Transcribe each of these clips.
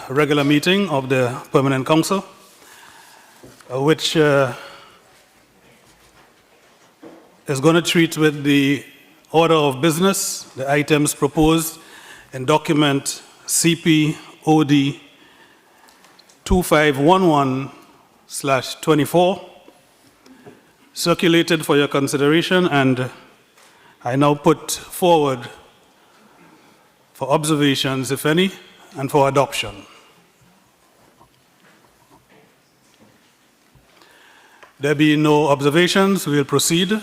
Regular meeting of the Permanent Council, which is going to treat with the order of business the items proposed in document CP-OD 2511/24, circulated for your consideration, and I now put forward for observations, if any, and for adoption. There being no observations, we will proceed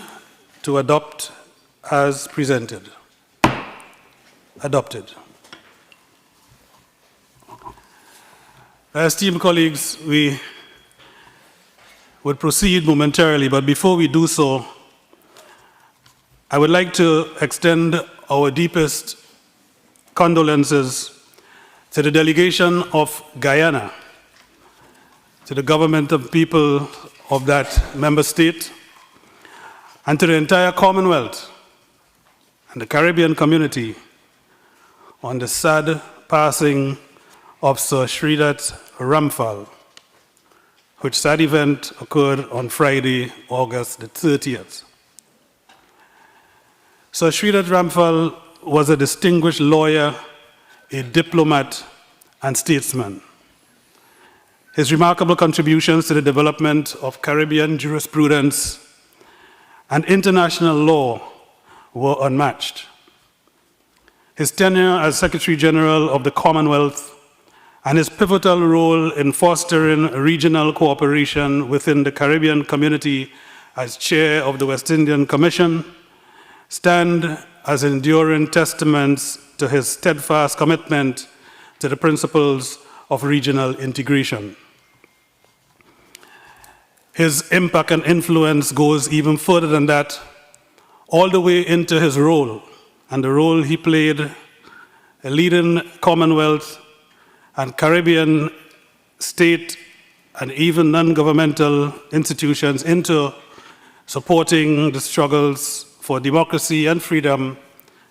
to adopt as presented. Adopted. Esteemed colleagues, we would proceed momentarily, but before we do so, I would like to extend our deepest condolences to the delegation of Guyana, to the government and people of that member state, and to the entire Commonwealth and the Caribbean community on the sad passing of Sir Shridat Ramphal, which sad event occurred on Friday, August the 30th. Sir Shridat Ramphal was a distinguished lawyer, a diplomat, and statesman. His remarkable contributions to the development of Caribbean jurisprudence and international law were unmatched. His tenure as Secretary General of the Commonwealth and his pivotal role in fostering regional cooperation within the Caribbean community as Chair of the West Indian Commission stand as enduring testaments to his steadfast commitment to the principles of regional integration. His impact and influence goes even further than that, all the way into his role and the role he played leading Commonwealth and Caribbean state and even non-governmental institutions into supporting the struggles for democracy and freedom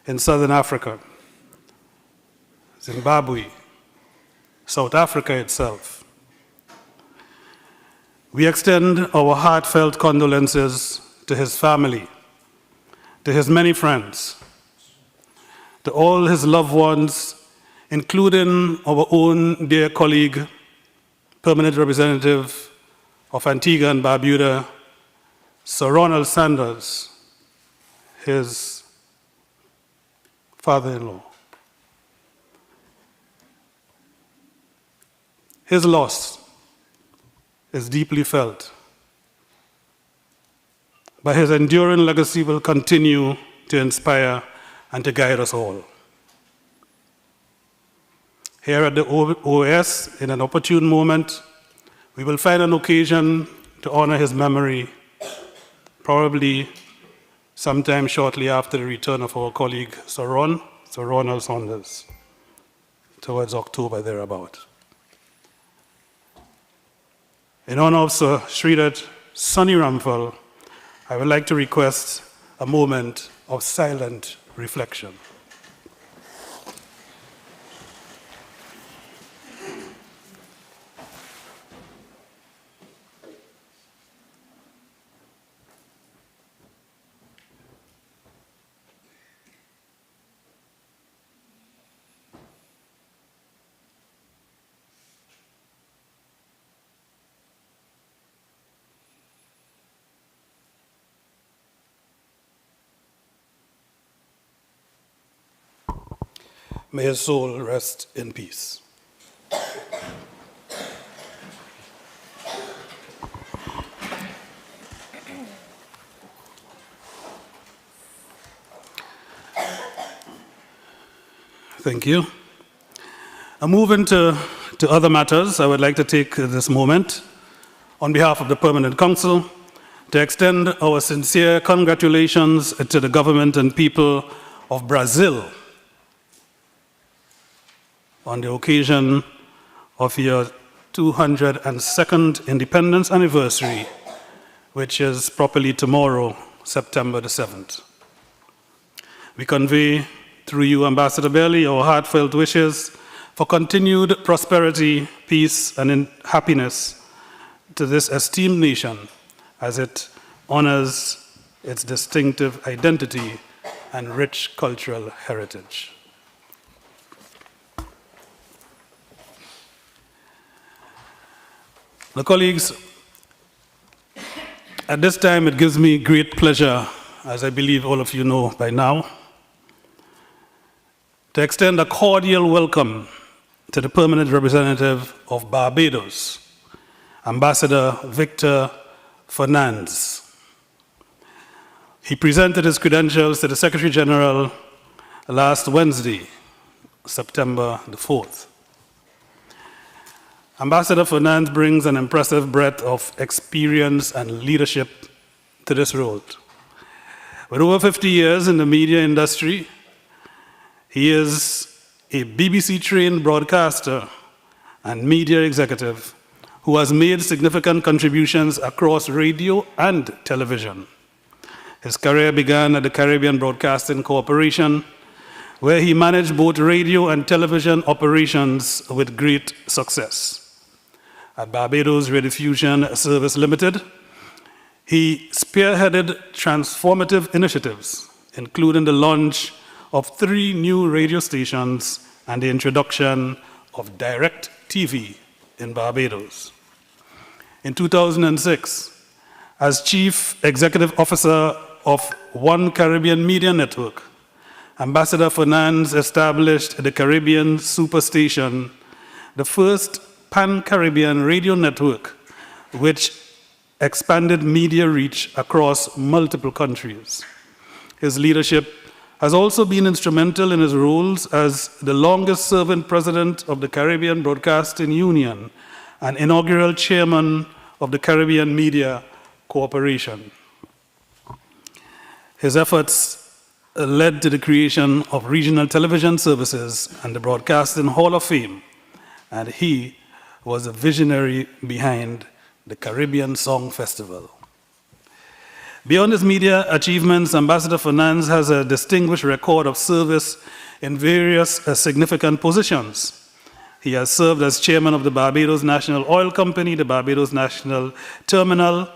in Southern Africa, Zimbabwe, South Africa itself. We extend our heartfelt condolences to his family, to his many friends, to all his loved ones, including our own dear colleague, Permanent Representative of Antigua and Barbuda, Sir Ronald Sanders, his father-in-law. His loss is deeply felt, but his enduring legacy will continue to inspire and to guide us all. Here at the OAS, in an opportune moment, we will find an occasion to honor his memory, probably sometime shortly after the return of our colleague Sir Ronald Sanders, towards October thereabout. In honor of Sir Shridat Sonny Ramphal, I would like to request a moment of silent reflection. May his soul rest in peace. Thank you. Moving to other matters, I would like to take this moment on behalf of the Permanent Council to extend our sincere congratulations to the government and people of Brazil on the occasion of your 202nd independence anniversary, which is properly tomorrow, September the 7th. We convey through you, Ambassador Bailey, our heartfelt wishes for continued prosperity, peace, and happiness to this esteemed nation as it honors its distinctive identity and rich cultural heritage. Now, colleagues, at this time it gives me great pleasure, as I believe all of you know by now, to extend a cordial welcome to the permanent representative of Barbados, Ambassador Victor Fernandes. He presented his credentials to the Secretary General last Wednesday, September the 4th. Ambassador Fernandes brings an impressive breadth of experience and leadership to this role. With over 50 years in the media industry, he is a BBC-trained broadcaster and media executive who has made significant contributions across radio and television. His career began at the Caribbean Broadcasting Corporation, where he managed both radio and television operations with great success. At Barbados Radiodiffusion Service Limited, he spearheaded transformative initiatives, including the launch of 3 new radio stations and the introduction of direct TV in Barbados. In 2006, as Chief Executive Officer of One Caribbean Media Network, Ambassador Fernandes established the Caribbean Superstation, the first pan-Caribbean radio network which expanded media reach across multiple countries. His leadership has also been instrumental in his roles as the longest-serving president of the Caribbean Broadcasting Union and inaugural chairman of the Caribbean Media Corporation. His efforts led to the creation of regional television services and the Broadcasting Hall of Fame, and he was a visionary behind the Caribbean Song Festival. Beyond his media achievements, Ambassador Fernandes has a distinguished record of service in various significant positions. He has served as chairman of the Barbados National Oil Company, the Barbados National Terminal,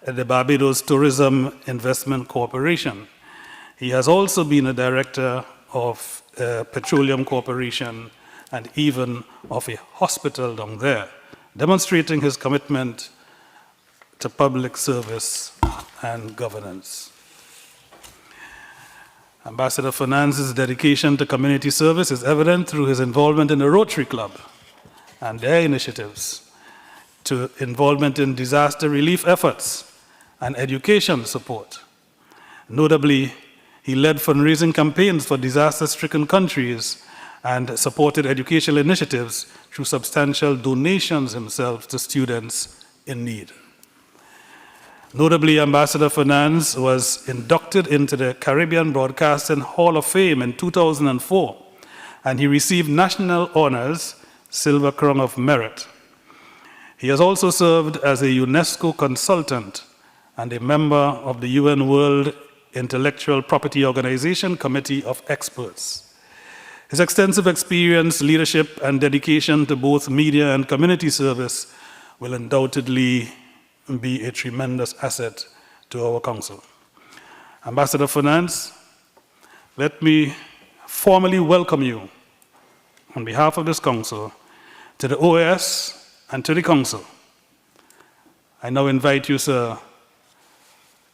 the Barbados Tourism Investment Corporation. He has also been a director of Petroleum Corporation and even of a hospital down there, demonstrating his commitment to public service and governance. Ambassador Fernandes' dedication to community service is evident through his involvement in the Rotary Club and their initiatives, to involvement in disaster relief efforts and education support. Notably, he led fundraising campaigns for disaster-stricken countries and supported educational initiatives through substantial donations himself to students in need. Notably, Ambassador Fernandes was inducted into the Caribbean Broadcasting Hall of Fame in 2004, and he received national honors, Silver Crown of Merit. He has also served as a UNESCO consultant and a member of the UN World Intellectual Property Organization Committee of Experts. His extensive experience, leadership, and dedication to both media and community service will undoubtedly be a tremendous asset to our council. Ambassador Fernandes, let me formally welcome you on behalf of this council to the OAS and to the council. I now invite you, sir,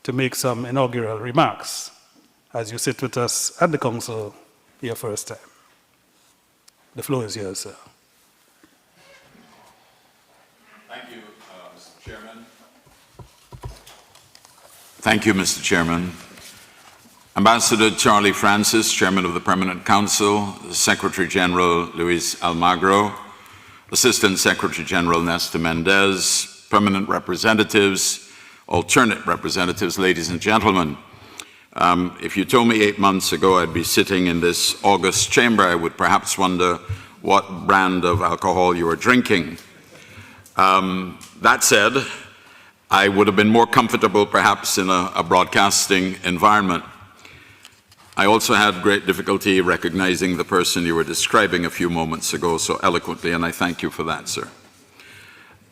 to make some inaugural remarks as you sit with us at the council your first time. The floor is yours, sir. Thank you, Mr. Chairman. Thank you, Mr. Chairman. Ambassador Charlie Francis, Chairman of the Permanent Council, Secretary General Luis Almagro, Assistant Secretary General Nesta Mendez, permanent representatives, alternate representatives, ladies and gentlemen. If you told me 8 months ago I'd be sitting in this august chamber, I would perhaps wonder what brand of alcohol you were drinking. That said, I would have been more comfortable perhaps in a broadcasting environment. I also had great difficulty recognizing the person you were describing a few moments ago so eloquently, and I thank you for that, sir.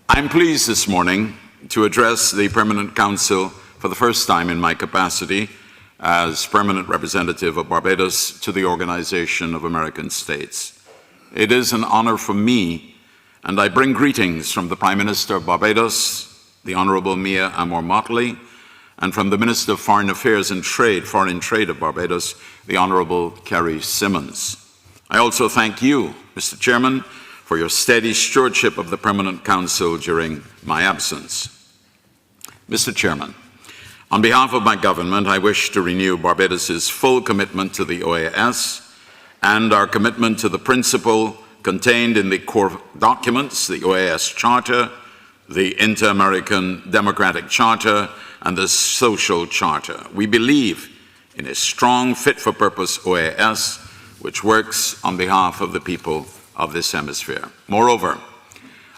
I'm pleased this morning to address the Permanent Council for the first time in my capacity as permanent representative of Barbados to the Organization of American States. It is an honor for me, and I bring greetings from the Prime Minister of Barbados, the Honorable Mia Amor-Motley, and from the Minister of Foreign Affairs and Foreign Trade of Barbados, the Honorable Carrie Simmons. I also thank you, Mr. Chairman, for your steady stewardship of the Permanent Council during my absence. Mr. Chairman, on behalf of my government, I wish to renew Barbados's full commitment to the OAS and our commitment to the principle contained in the core documents, the OAS Charter, the Inter-American Democratic Charter, and the Social Charter. We believe in a strong, fit-for-purpose OAS which works on behalf of the people of this hemisphere. Moreover,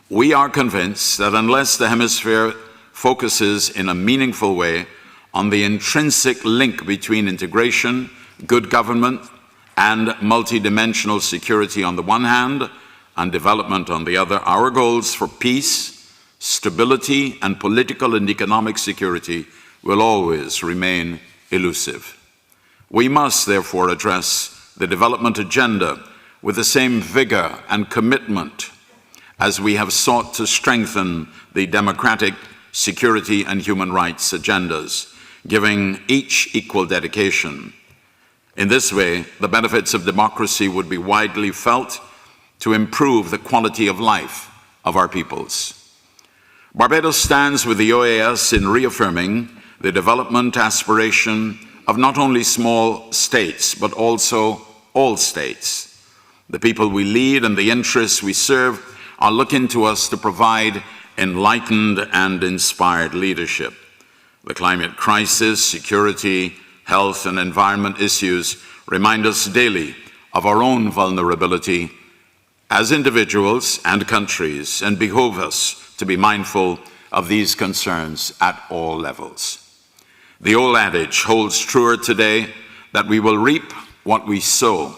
we are convinced that unless the hemisphere focuses in a meaningful way on the intrinsic link between integration, good government, and multidimensional security on the one hand, and development on the other, our goals for peace, stability, and political and economic security will always remain elusive. We must therefore address the development agenda with the same vigor and commitment as we have sought to strengthen the democratic, security, and human rights agendas, giving each equal dedication. In this way, the benefits of democracy would be widely felt to improve the quality of life of our peoples. Barbados stands with the OAS in reaffirming the development aspiration of not only small states, but also all states. The people we lead and the interests we serve are looking to us to provide enlightened and inspired leadership. The climate crisis, security, health, and environment issues remind us daily of our own vulnerability as individuals and countries, and behoove us to be mindful of these concerns at all levels. The old adage holds truer today that we will reap what we sow.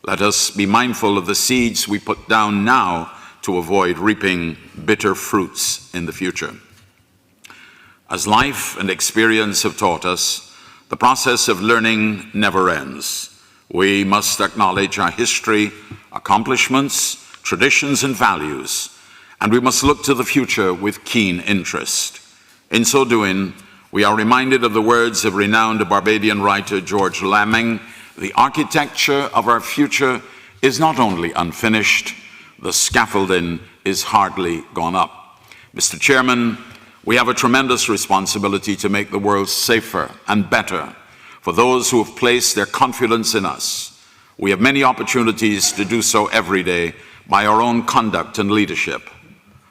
Let us be mindful of the seeds we put down now to avoid reaping bitter fruits in the future. As life and experience have taught us, the process of learning never ends. We must acknowledge our history, accomplishments, traditions, and values, and we must look to the future with keen interest. In so doing, we are reminded of the words of renowned Barbadian writer George Lamming, "The architecture of our future is not only unfinished, the scaffolding is hardly gone up." Mr. Chairman, we have a tremendous responsibility to make the world safer and better for those who have placed their confidence in us. We have many opportunities to do so every day by our own conduct and leadership.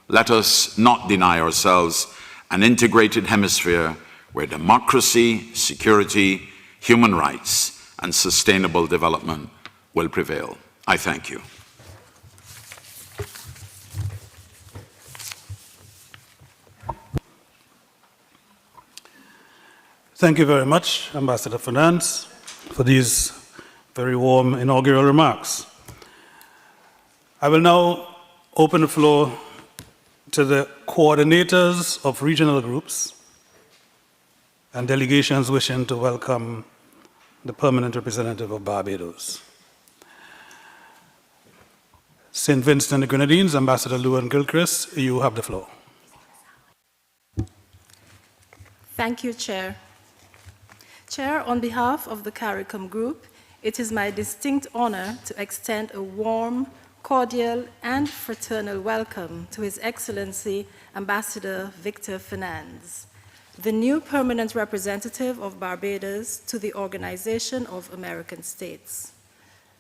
Let us not deny ourselves an integrated hemisphere where democracy, security, human rights, and sustainable development will prevail. I thank you. Thank you very much, Ambassador Fernandes, for these very warm inaugural remarks. I will now open the floor to the coordinators of regional groups and delegations wishing to welcome the permanent representative of Barbados. St. Vincent and the Grenadines, Ambassador Lewin Gilchrist, you have the floor. Thank you, Chair. Chair, on behalf of the CARICOM Group, it is my distinct honor to extend a warm, cordial, and fraternal welcome to His Excellency Ambassador Victor Fernandes, the new permanent representative of Barbados to the Organization of American States.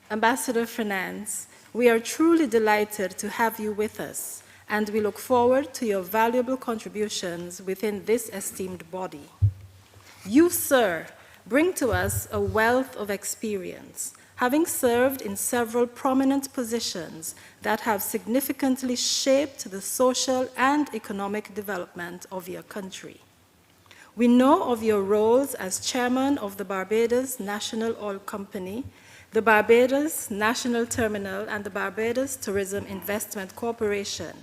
Ambassador Fernandes, we are truly delighted to have you with us, and we look forward to your valuable contributions within this esteemed body. You, sir, bring to us a wealth of experience, having served in several prominent positions that have significantly shaped the social and economic development of your country. We know of your roles as chairman of the Barbados National Oil Company, the Barbados National Terminal, and the Barbados Tourism Investment Corporation,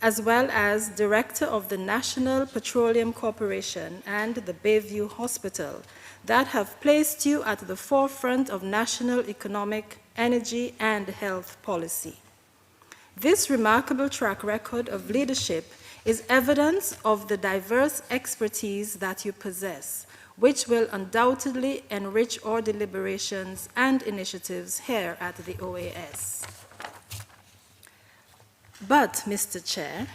as well as director of the National Petroleum Corporation and the Bayview Hospital, that have placed you at the forefront of national economic, energy, and health policy. This remarkable track record of leadership is evidence of the diverse expertise that you possess, which will undoubtedly enrich our deliberations and initiatives here at the OAS. But, Mr. Chair,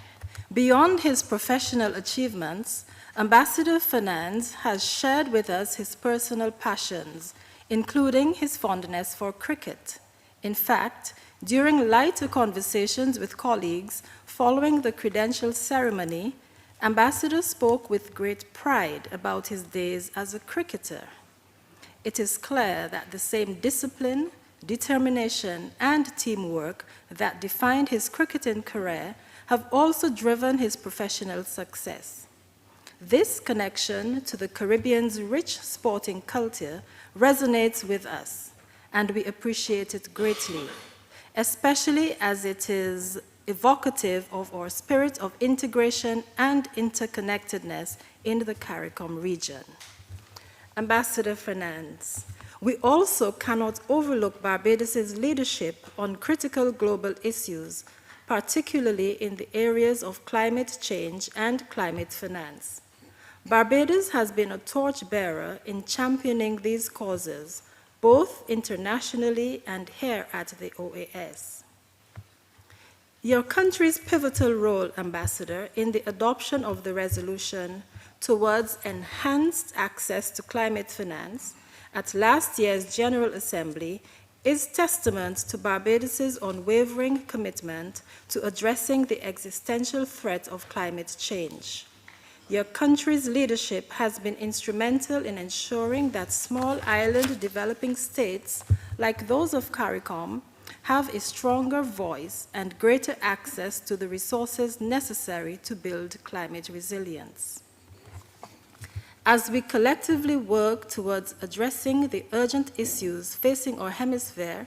beyond his professional achievements, Ambassador Fernandes has shared with us his personal passions, including his fondness for cricket. In fact, during lighter conversations with colleagues following the credential ceremony, Ambassador spoke with great pride about his days as a cricketer. It is clear that the same discipline, determination, and teamwork that defined his cricketing career have also driven his professional success. This connection to the Caribbean's rich sporting culture resonates with us, and we appreciate it greatly, especially as it is evocative of our spirit of integration and interconnectedness in the CARICOM region. Ambassador Fernandes, we also cannot overlook Barbados's leadership on critical global issues, particularly in the areas of climate change and climate finance. Barbados has been a torchbearer in championing these causes, both internationally and here at the OAS. Your country's pivotal role, Ambassador, in the adoption of the resolution towards enhanced access to climate finance at last year's General Assembly is testament to Barbados's unwavering commitment to addressing the existential threat of climate change. Your country's leadership has been instrumental in ensuring that small island developing states, like those of CARICOM, have a stronger voice and greater access to the resources necessary to build climate resilience. As we collectively work towards addressing the urgent issues facing our hemisphere,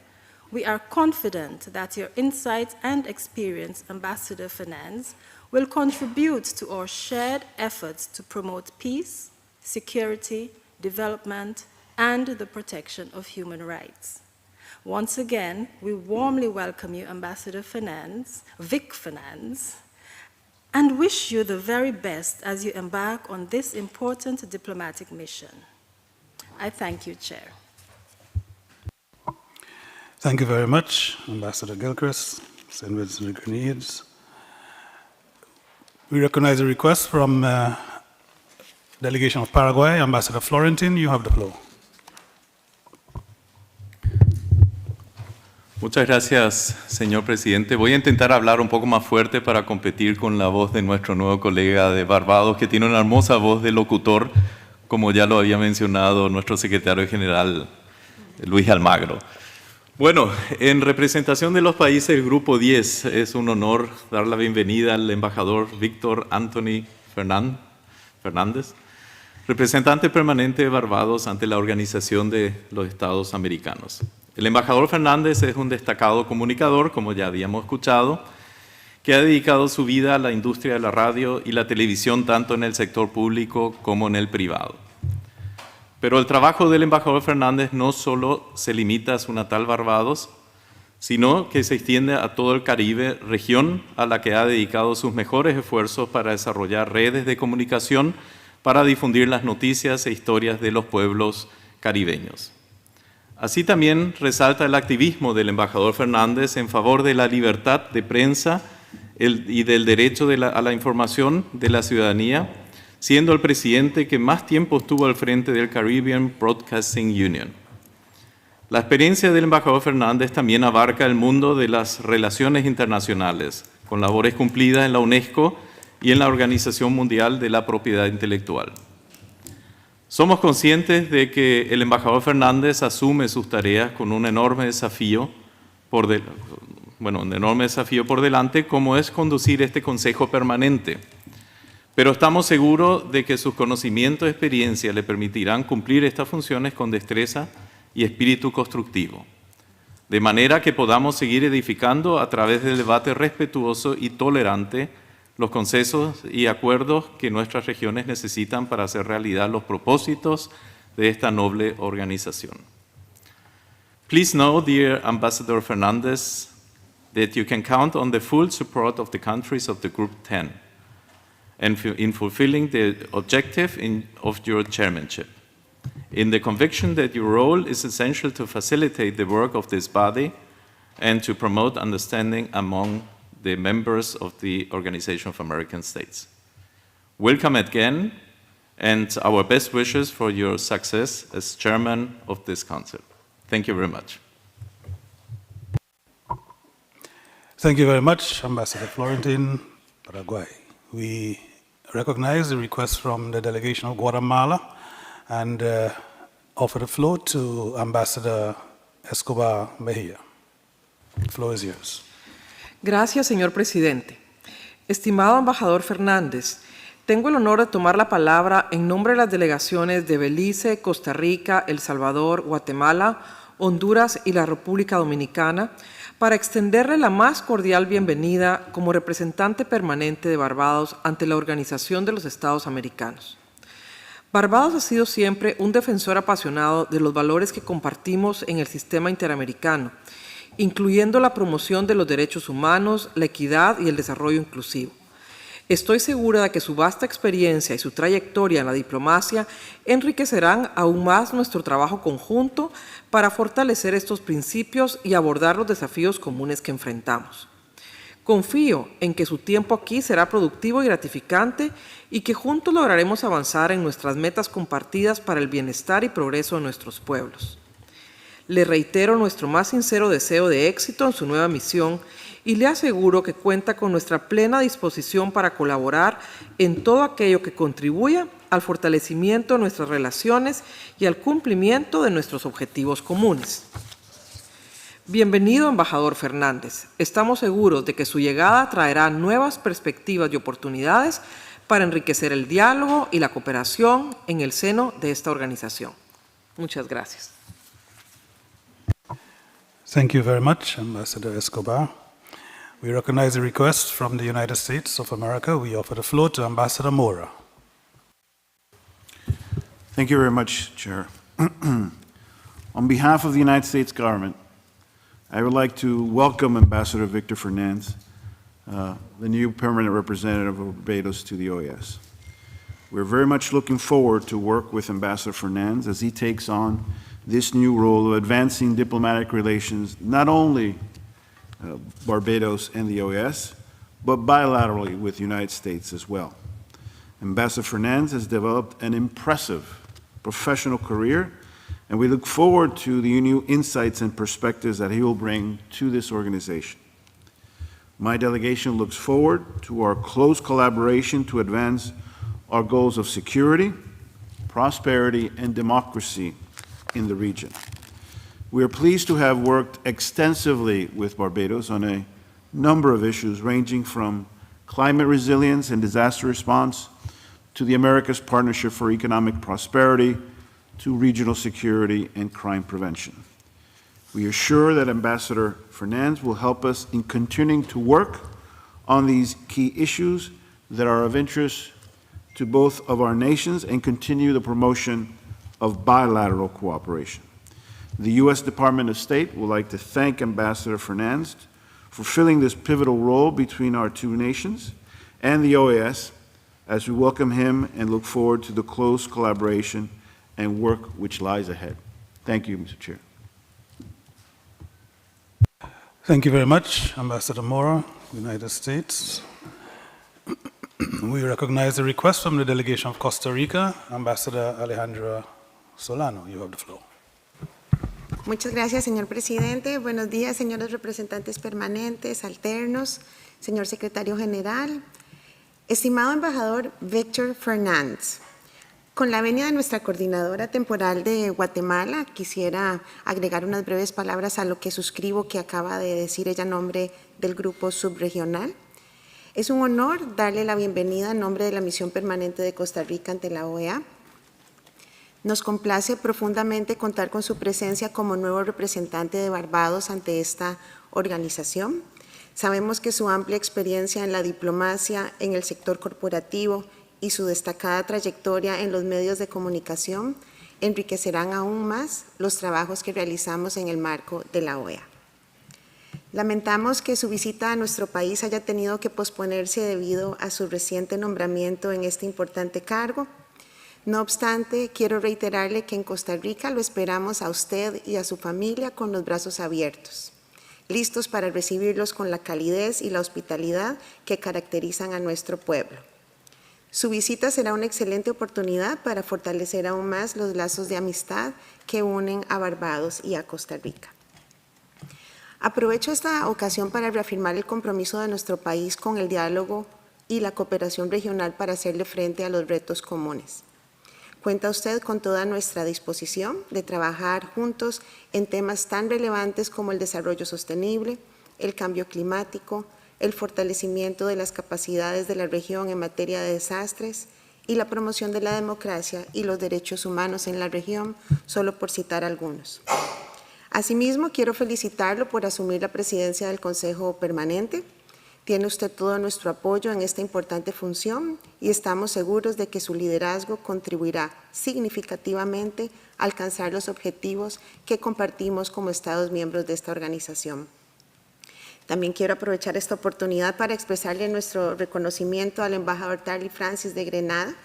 we are confident that your insight and experience, Ambassador Fernandes, will contribute to our shared efforts to promote peace, security, development, and the protection of human rights. Once again, we warmly welcome you, Ambassador Fernandes, Vic Fernandes, and wish you the very best as you embark on this important diplomatic mission. I thank you, Chair. Thank you very much, Ambassador Gilchrist, St. Vincent and Grenadines. We recognize a request from Delegation of Paraguay. Ambassador Florentine, you have the floor. Muchas gracias, señor presidente. Voy a intentar hablar un poco más fuerte para competir con la voz de nuestro nuevo colega de Barbados, que tiene una hermosa voz de locutor, como ya lo había mencionado nuestro secretario general, Luis Almagro. Bueno, en representación de los países del Grupo 10, es un honor dar la bienvenida al embajador Víctor Anthony Fernandes, representante permanente de Barbados ante la Organización de los Estados Americanos. El embajador Fernandes es un destacado comunicador, como ya habíamos escuchado, que ha dedicado su vida a la industria de la radio y la televisión tanto en el sector público como en el privado. Pero el trabajo del embajador Fernandes no solo se limita a su natal Barbados, sino que se extiende a todo el Caribe, región a la que ha dedicado sus mejores esfuerzos para desarrollar redes de comunicación para difundir las noticias e historias de los pueblos caribeños. Así también resalta el activismo del embajador Fernandes en favor de la libertad de prensa y del derecho a la información de la ciudadanía, siendo el presidente que más tiempo estuvo al frente del Caribbean Broadcasting Union. La experiencia del embajador Fernandes también abarca el mundo de las relaciones internacionales, con labores cumplidas en la UNESCO y en la Organización Mundial de la Propiedad Intelectual. Somos conscientes de que el embajador Fernandes asume sus tareas con un enorme desafío por delante, como es conducir este Consejo Permanente. Pero estamos seguros de que sus conocimientos y experiencia le permitirán cumplir estas funciones con destreza y espíritu constructivo, de manera que podamos seguir edificando a través del debate respetuoso y tolerante los consensos y acuerdos que nuestras regiones necesitan para hacer realidad los propósitos de esta noble organización. Please know, dear Ambassador Fernandes, that you can count on the full support of the countries of the Group 10 and in fulfilling the objective of your chairmanship, in the conviction that your role is essential to facilitate the work of this body and to promote understanding among the members of the Organization of American States. Welcome again, and our best wishes for your success as chairman of this council. Thank you very much. Thank you very much, Ambassador Florentin, Paraguay. We recognize the request from the delegation of Guatemala and offer the floor to Ambassador Escobar Mejia. The floor is yours. Gracias, señor presidente. Estimado embajador Fernández, tengo el honor de tomar la palabra en nombre de las delegaciones de Belice, Costa Rica, El Salvador, Guatemala, Honduras y la República Dominicana para extenderle la más cordial bienvenida como representante permanente de Barbados ante la Organización de los Estados Americanos. Barbados ha sido siempre un defensor apasionado de los valores que compartimos en el sistema interamericano, incluyendo la promoción de los derechos humanos, la equidad y el desarrollo inclusivo. Estoy segura de que su vasta experiencia y su trayectoria en la diplomacia enriquecerán aún más nuestro trabajo conjunto para fortalecer estos principios y abordar los desafíos comunes que enfrentamos. Confío en que su tiempo aquí será productivo y gratificante y que juntos lograremos avanzar en nuestras metas compartidas para el bienestar y progreso de nuestros pueblos. Le reitero nuestro más sincero deseo de éxito en su nueva misión y le aseguro que cuenta con nuestra plena disposición para colaborar en todo aquello que contribuya al fortalecimiento de nuestras relaciones y al cumplimiento de nuestros objetivos comunes. Bienvenido, embajador Fernández. Estamos seguros de que su llegada traerá nuevas perspectivas y oportunidades para enriquecer el diálogo y la cooperación en el seno de esta organización. Muchas gracias. Thank you very much, Ambassador Escobar. We recognize the request from the United States of America. We offer the floor to Ambassador Mora. Thank you very much, Chair. On behalf of the United States government, I would like to welcome Ambassador Victor Fernandes, the new permanent representative of Barbados to the OAS. We're very much looking forward to work with Ambassador Fernandes as he takes on this new role of advancing diplomatic relations, not only Barbados and the OAS, but bilaterally with the United States as well. Ambassador Fernandes has developed an impressive professional career, and we look forward to the new insights and perspectives that he will bring to this organization. My delegation looks forward to our close collaboration to advance our goals of security, prosperity, and democracy in the region. We are pleased to have worked extensively with Barbados on a number of issues ranging from climate resilience and disaster response to the Americas Partnership for Economic Prosperity to regional security and crime prevention. We are sure that Ambassador Fernandes will help us in continuing to work on these key issues that are of interest to both of our nations and continue the promotion of bilateral cooperation. The U.S. Department of State would like to thank Ambassador Fernandes for filling this pivotal role between our two nations and the OAS as we welcome him and look forward to the close collaboration and work which lies ahead. Thank you, Mr. Chair. Thank you very much, Ambassador Mora, United States. We recognize the request from the delegation of Costa Rica. Ambassador Alejandra Solano, you have the floor. Muchas gracias, señor presidente. Buenos días, señores representantes permanentes, alternos, señor secretario general. Estimado embajador Victor Fernandes, con la venia de nuestra coordinadora temporal de Guatemala, quisiera agregar unas breves palabras a lo que suscribo que acaba de decir ella en nombre del grupo subregional. Es un honor darle la bienvenida en nombre de la Misión Permanente de Costa Rica ante la OEA. Nos complace profundamente contar con su presencia como nuevo representante de Barbados ante esta organización. Sabemos que su amplia experiencia en la diplomacia, en el sector corporativo y su destacada trayectoria en los medios de comunicación enriquecerán aún más los trabajos que realizamos en el marco de la OEA. Lamentamos que su visita a nuestro país haya tenido que posponerse debido a su reciente nombramiento en este importante cargo. No obstante, quiero reiterarle que en Costa Rica lo esperamos a usted y a su familia con los brazos abiertos, listos para recibirlos con la calidez y la hospitalidad que caracterizan a nuestro pueblo. Su visita será una excelente oportunidad para fortalecer aún más los lazos de amistad que unen a Barbados y a Costa Rica. Aprovecho esta ocasión para reafirmar el compromiso de nuestro país con el diálogo y la cooperación regional para hacerle frente a los retos comunes. Cuenta usted con toda nuestra disposición de trabajar juntos en temas tan relevantes como el desarrollo sostenible, el cambio climático, el fortalecimiento de las capacidades de la región en materia de desastres y la promoción de la democracia y los derechos humanos en la región, solo por citar algunos. Asimismo, quiero felicitarlo por asumir la presidencia del Consejo Permanente. Tiene usted todo nuestro apoyo en esta importante función y estamos seguros de que su liderazgo contribuirá significativamente a alcanzar los objetivos que compartimos como Estados miembros de esta organización. También quiero aprovechar esta oportunidad para expresarle nuestro reconocimiento al embajador Charlie Francis de Grenada.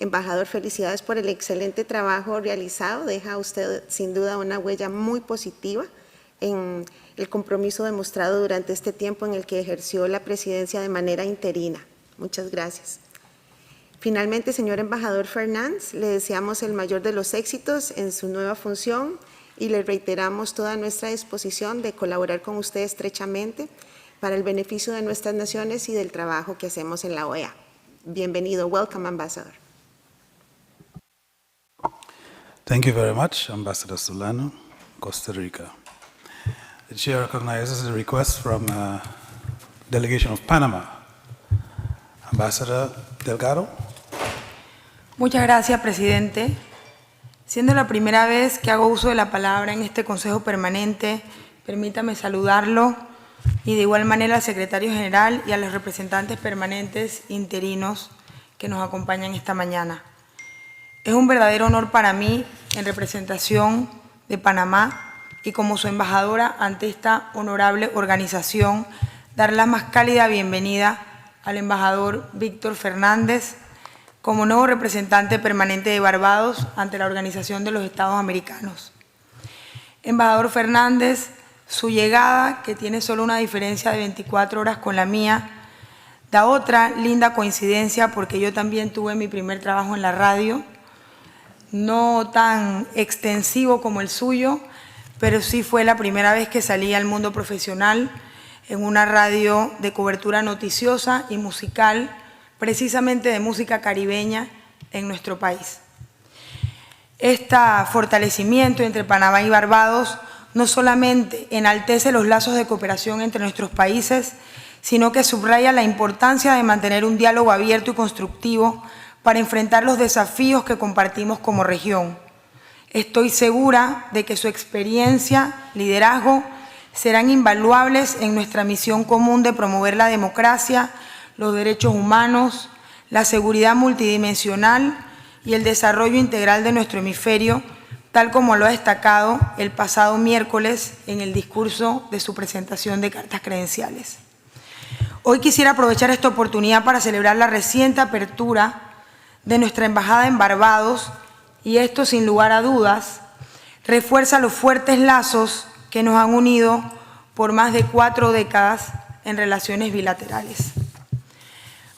Embajador, felicidades por el excelente trabajo realizado. Deja usted sin duda una huella muy positiva en el compromiso demostrado durante este tiempo en el que ejerció la presidencia de manera interina. Muchas gracias. Finalmente, señor embajador Fernandes, le deseamos el mayor de los éxitos en su nueva función y le reiteramos toda nuestra disposición de colaborar con usted estrechamente para el beneficio de nuestras naciones y del trabajo que hacemos en la OEA. Bienvenido. Welcome, Ambassador. Thank you very much, Ambassador Solano, Costa Rica. The Chair recognizes a request from delegation of Panama. Ambassador Delgado. Muchas gracias, presidente. Siendo la primera vez que hago uso de la palabra en este Consejo Permanente, permítame saludarlo y de igual manera al secretario general y a los representantes permanentes interinos que nos acompañan esta mañana. Es un verdadero honor para mí, en representación de Panamá y como su embajadora ante esta honorable organización, dar la más cálida bienvenida al embajador Víctor Fernández como nuevo representante permanente de Barbados ante la Organización de los Estados Americanos. Embajador Fernández, su llegada, que tiene solo una diferencia de 24 horas con la mía, da otra linda coincidencia porque yo también tuve mi primer trabajo en la radio, no tan extensivo como el suyo, pero sí fue la primera vez que salí al mundo profesional en una radio de cobertura noticiosa y musical, precisamente de música caribeña en nuestro país. Este fortalecimiento entre Panamá y Barbados no solamente enaltece los lazos de cooperación entre nuestros países, sino que subraya la importancia de mantener un diálogo abierto y constructivo para enfrentar los desafíos que compartimos como región. Estoy segura de que su experiencia, liderazgo, serán invaluables en nuestra misión común de promover la democracia, los derechos humanos, la seguridad multidimensional y el desarrollo integral de nuestro hemisferio, tal como lo ha destacado el pasado miércoles en el discurso de su presentación de cartas credenciales. Hoy quisiera aprovechar esta oportunidad para celebrar la reciente apertura de nuestra embajada en Barbados, y esto, sin lugar a dudas, refuerza los fuertes lazos que nos han unido por más de 4 décadas en relaciones bilaterales.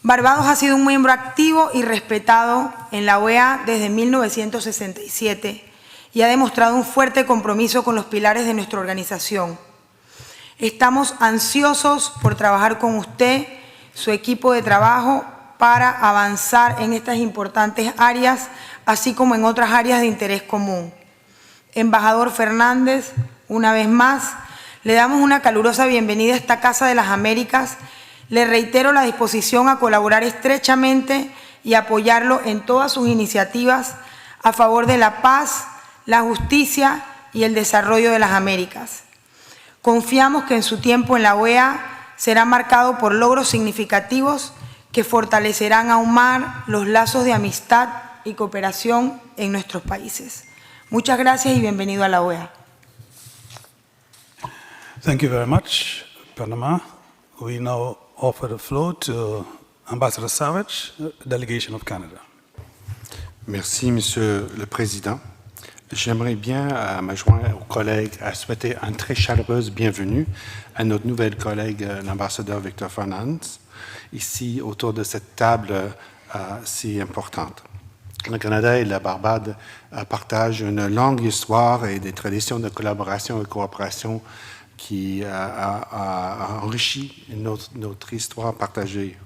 Barbados ha sido un miembro activo y respetado en la OEA desde 1967 y ha demostrado un fuerte compromiso con los pilares de nuestra organización. Estamos ansiosos por trabajar con usted, su equipo de trabajo, para avanzar en estas importantes áreas, así como en otras áreas de interés común. Embajador Fernández, una vez más, le damos una calurosa bienvenida a esta Casa de las Américas Le reitero la disposición a colaborar estrechamente y apoyarlo en todas sus iniciativas a favor de la paz, la justicia y el desarrollo de las Américas. Confiamos que en su tiempo en la OEA será marcado por logros significativos que fortalecerán aún más los lazos de amistad y cooperación en nuestros países. Muchas gracias y bienvenido a la OEA. Thank you very much, Panama. We now offer the floor to Ambassador Savage, delegation of Canada. Merci, Monsieur le Président. J'aimerais bien me joindre aux collègues à souhaiter une très chaleureuse bienvenue à notre nouvelle collègue, l'ambassadeur Victor Fernandes, ici autour de cette table si importante. Le Canada et la Barbade partagent une longue histoire et des traditions de collaboration et coopération qui a enrichi notre histoire partagée.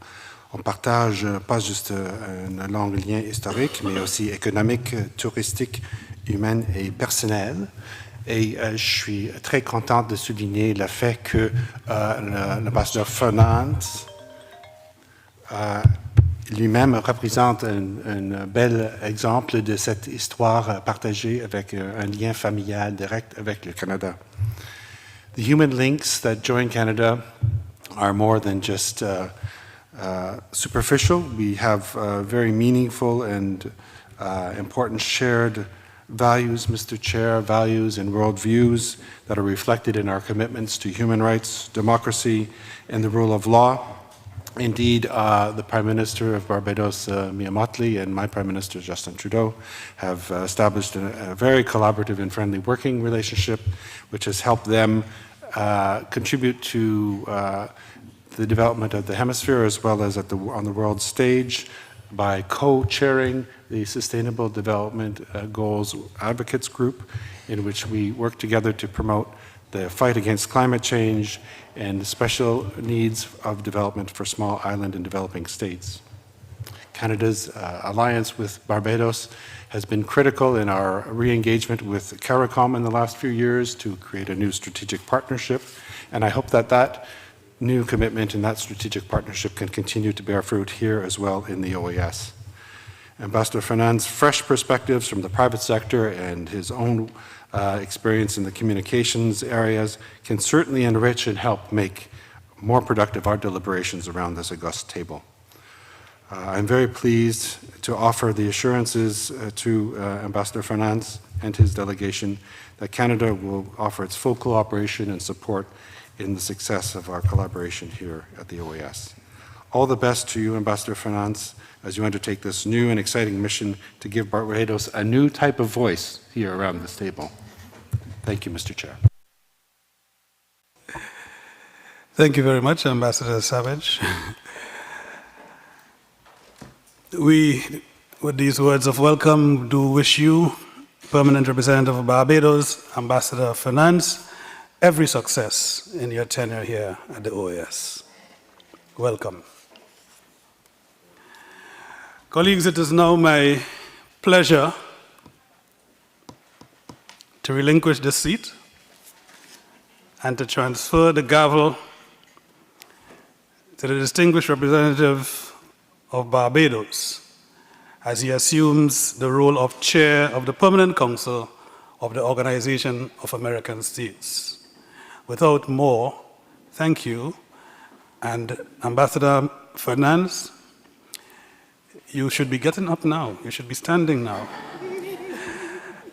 On partage pas juste un long lien historique, mais aussi économique, touristique, humain et personnel. Et je suis très content de souligner le fait que l'ambassadeur Fernandes lui-même représente un bel exemple de cette histoire partagée avec un lien familial direct avec le Canada. The human links that join Canada are more than just superficial. We have very meaningful and important shared values, Mr. Chair, values and worldviews that are reflected in our commitments to human rights, democracy, and the rule of law. Indeed, the Prime Minister of Barbados, Mia Mottley, and my Prime Minister, Justin Trudeau, have established a very collaborative and friendly working relationship, which has helped them contribute to the development of the hemisphere as well as on the world stage by co-chairing the Sustainable Development Goals Advocates Group, in which we work together to promote the fight against climate change and the special needs of development for small island and developing states. Canada's alliance with Barbados has been critical in our re-engagement with CARICOM in the last few years to create a new strategic partnership, and I hope that that new commitment and that strategic partnership can continue to bear fruit here as well in the OAS. Ambassador Fernandes' fresh perspectives from the private sector and his own experience in the communications areas can certainly enrich and help make more productive our deliberations around this august table. I'm very pleased to offer the assurances to Ambassador Fernandes and his delegation that Canada will offer its full cooperation and support in the success of our collaboration here at the OAS. All the best to you, Ambassador Fernandes, as you undertake this new and exciting mission to give Barbados a new type of voice here around this table. Thank you, Mr. Chair. Thank you very much, Ambassador Savage. We, with these words of welcome, do wish you, Permanent Representative of Barbados, Ambassador Fernandes, every success in your tenure here at the OAS. Welcome. Colleagues, it is now my pleasure to relinquish this seat and to transfer the gavel to the distinguished representative of Barbados as he assumes the role of Chair of the Permanent Council of the Organization of American States. Without more, thank you, and Ambassador Fernandes, you should be getting up now. You should be standing now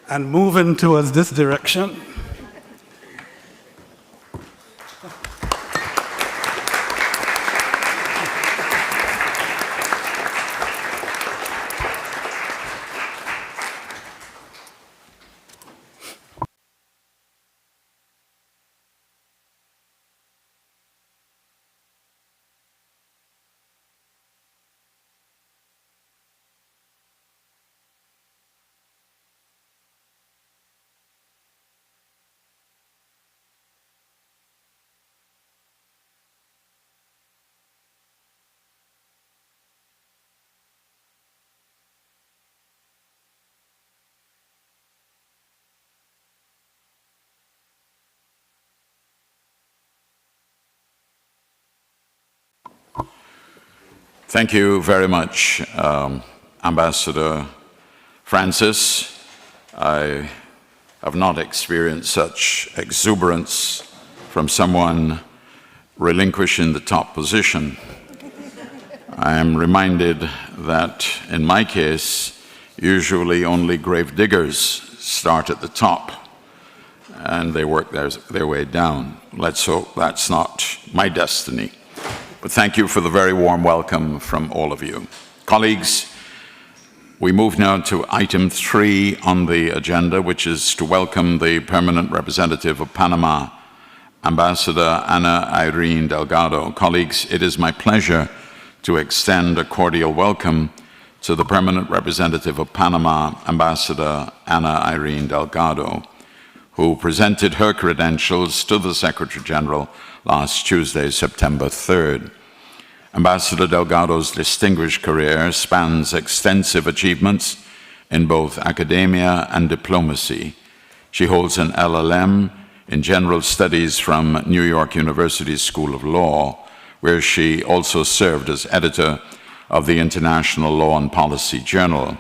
and moving towards this direction. Thank you very much, Ambassador Francis. I have not experienced such exuberance from someone relinquishing the top position. I am reminded that in my case, usually only grave diggers start at the top and they work their way down. Let's hope that's not my destiny. But thank you for the very warm welcome from all of you. Colleagues, we move now to item 3 on the agenda, which is to welcome the permanent representative of Panama, Ambassador Ana Irene Delgado. Colleagues, it is my pleasure to extend a cordial welcome to the permanent representative of Panama, Ambassador Ana Irene Delgado, who presented her credentials to the Secretary General last Tuesday, September 3rd. Ambassador Delgado's distinguished career spans extensive achievements in both academia and diplomacy. She holds an LLM in General Studies from New York University School of Law, where she also served as editor of the International Law and Policy Journal.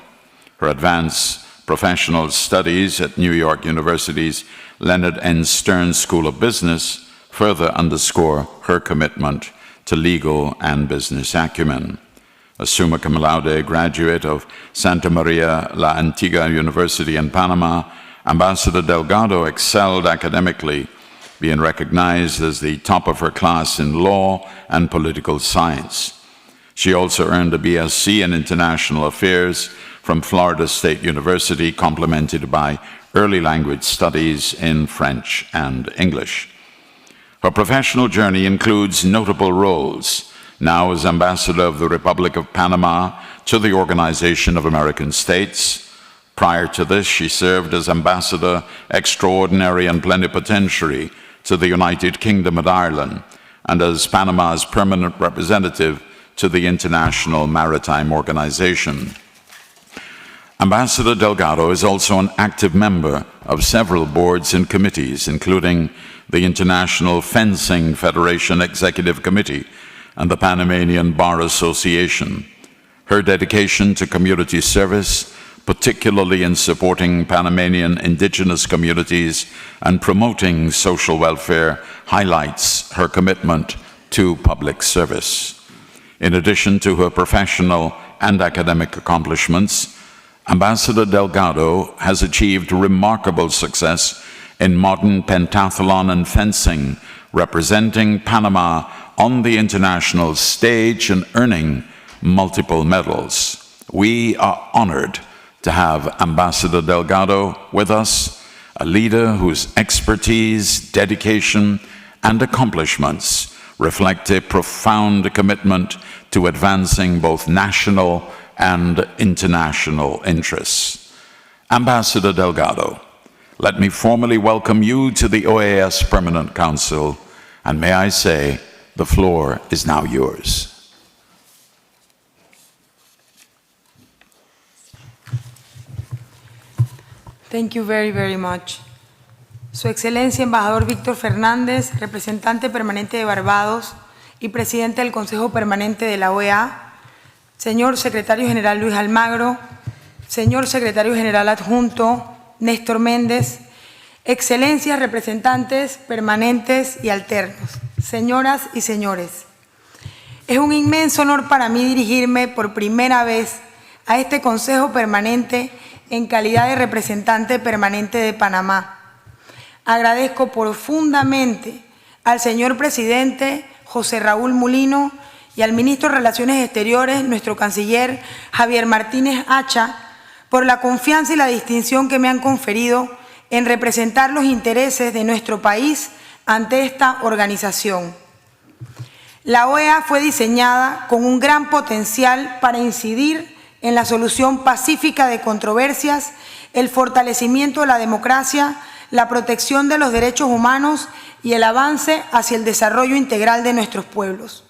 Her advanced professional studies at New York University's Leonard N. Stern School of Business further underscore her commitment to legal and business acumen. A summa cum laude graduate of Santa Maria la Antigua University in Panama, Ambassador Delgado excelled academically, being recognized as the top of her class in law and political science. She also earned a BSc in International Affairs from Florida State University, complemented by early language studies in French and English. Her professional journey includes notable roles, now as Ambassador of the Republic of Panama to the Organization of American States. Prior to this, she served as Ambassador Extraordinary and Plenipotentiary to the United Kingdom and Ireland, and as Panama's permanent representative to the International Maritime Organization. Ambassador Delgado is also an active member of several boards and committees, including the International Fencing Federation Executive Committee and the Panamanian Bar Association. Her dedication to community service, particularly in supporting Panamanian indigenous communities and promoting social welfare, highlights her commitment to public service. In addition to her professional and academic accomplishments, Ambassador Delgado has achieved remarkable success in modern pentathlon and fencing, representing Panama on the international stage and earning multiple medals. We are honored to have Ambassador Delgado with us, a leader whose expertise, dedication, and accomplishments reflect a profound commitment to advancing both national and international interests. Ambassador Delgado, let me formally welcome you to the OAS Permanent Council, and may I say, the floor is now yours. Thank you very, very much. Su Excelencia Embajador Víctor Fernández, representante permanente de Barbados y presidente del Consejo Permanente de la OEA, señor Secretario General Luis Almagro, señor Secretario General Adjunto Néstor Méndez, Excelencias, representantes permanentes y alternos, señoras y señores. Es un inmenso honor para mí dirigirme por primera vez a este Consejo Permanente en calidad de representante permanente de Panamá. Agradezco profundamente al señor presidente José Raúl Mulino y al ministro de Relaciones Exteriores, nuestro canciller Javier Martínez Hacha, por la confianza y la distinción que me han conferido en representar los intereses de nuestro país ante esta organización. La OEA fue diseñada con un gran potencial para incidir en la solución pacífica de controversias, el fortalecimiento de la democracia, la protección de los derechos humanos y el avance hacia el desarrollo integral de nuestros pueblos.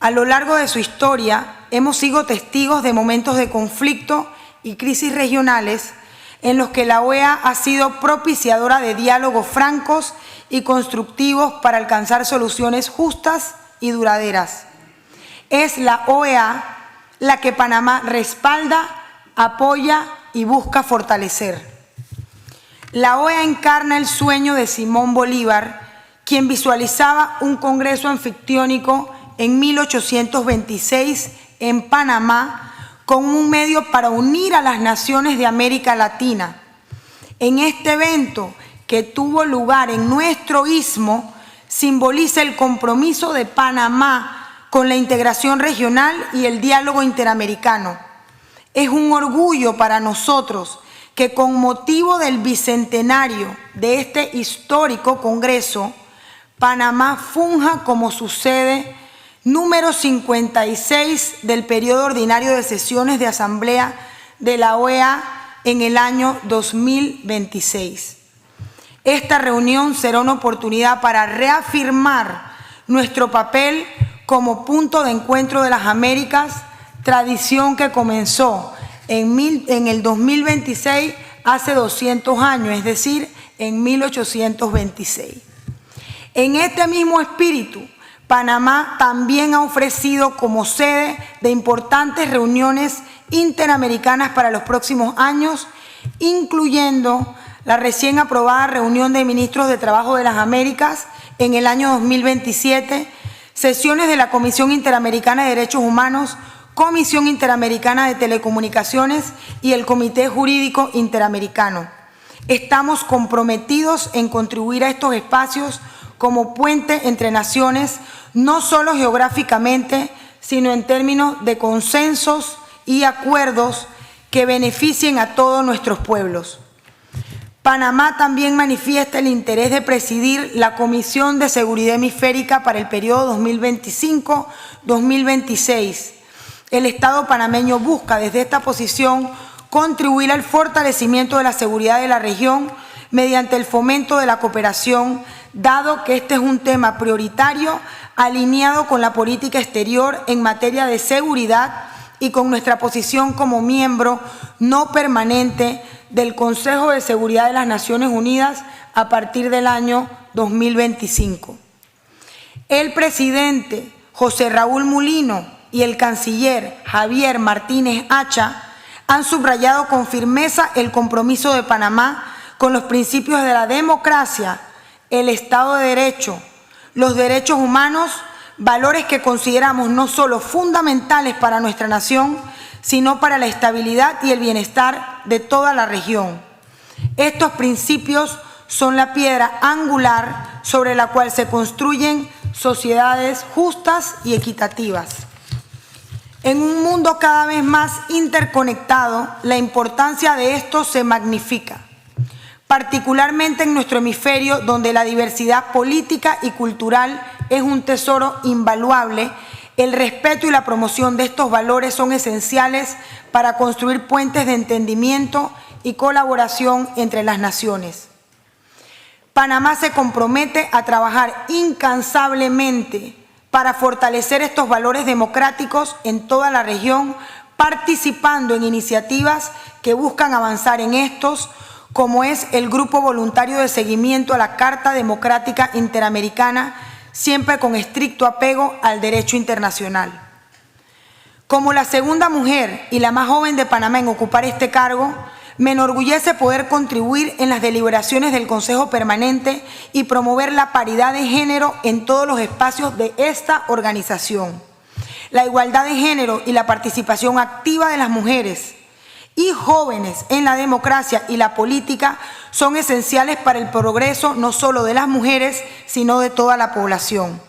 A lo largo de su historia, hemos sido testigos de momentos de conflicto y crisis regionales en los que la OEA ha sido propiciadora de diálogos francos y constructivos para alcanzar soluciones justas y duraderas. es la OEA la que Panamá respalda, apoya y busca fortalecer. La OEA encarna el sueño de Simón Bolívar, quien visualizaba un congreso anfictiónico en 1826 en Panamá como un medio para unir a las naciones de América Latina. En este evento, que tuvo lugar en nuestro istmo, simboliza el compromiso de Panamá con la integración regional y el diálogo interamericano. Es un orgullo para nosotros que con motivo del bicentenario de este histórico congreso, Panamá funja como su sede número 56 del periodo ordinario de sesiones de Asamblea de la OEA en el año 2026. Esta reunión será una oportunidad para reafirmar nuestro papel como punto de encuentro de las Américas, tradición que comenzó en el 2026, hace 200 años, es decir, en 1826. En este mismo espíritu, Panamá también ha ofrecido como sede de importantes reuniones interamericanas para los próximos años, incluyendo la recién aprobada reunión de ministros de Trabajo de las Américas en el año 2027, sesiones de la Comisión Interamericana de Derechos Humanos, Comisión Interamericana de Telecomunicaciones y el Comité Jurídico Interamericano. Estamos comprometidos en contribuir a estos espacios como puente entre naciones, no solo geográficamente, sino en términos de consensos y acuerdos que beneficien a todos nuestros pueblos. Panamá también manifiesta el interés de presidir la Comisión de Seguridad Hemisférica para el periodo 2025-2026. El Estado panameño busca desde esta posición contribuir al fortalecimiento de la seguridad de la región mediante el fomento de la cooperación, dado que este es un tema prioritario alineado con la política exterior en materia de seguridad y con nuestra posición como miembro no permanente del Consejo de Seguridad de las Naciones Unidas a partir del año 2025. El presidente José Raúl Mulino y el canciller Javier Martínez Hacha han subrayado con firmeza el compromiso de Panamá con los principios de la democracia, el Estado de Derecho, los derechos humanos, valores que consideramos no solo fundamentales para nuestra nación, sino para la estabilidad y el bienestar de toda la región. Estos principios son la piedra angular sobre la cual se construyen sociedades justas y equitativas. En un mundo cada vez más interconectado, la importancia de esto se magnifica, particularmente en nuestro hemisferio, donde la diversidad política y cultural es un tesoro invaluable. El respeto y la promoción de estos valores son esenciales para construir puentes de entendimiento y colaboración entre las naciones. Panamá se compromete a trabajar incansablemente para fortalecer estos valores democráticos en toda la región, participando en iniciativas que buscan avanzar en estos, como es el Grupo Voluntario de Seguimiento a la Carta Democrática Interamericana, siempre con estricto apego al derecho internacional. Como la segunda mujer y la más joven de Panamá en ocupar este cargo, me enorgullece poder contribuir en las deliberaciones del Consejo Permanente y promover la paridad de género en todos los espacios de esta organización. La igualdad de género y la participación activa de las mujeres y jóvenes en la democracia y la política son esenciales para el progreso no solo de las mujeres, sino de toda la población.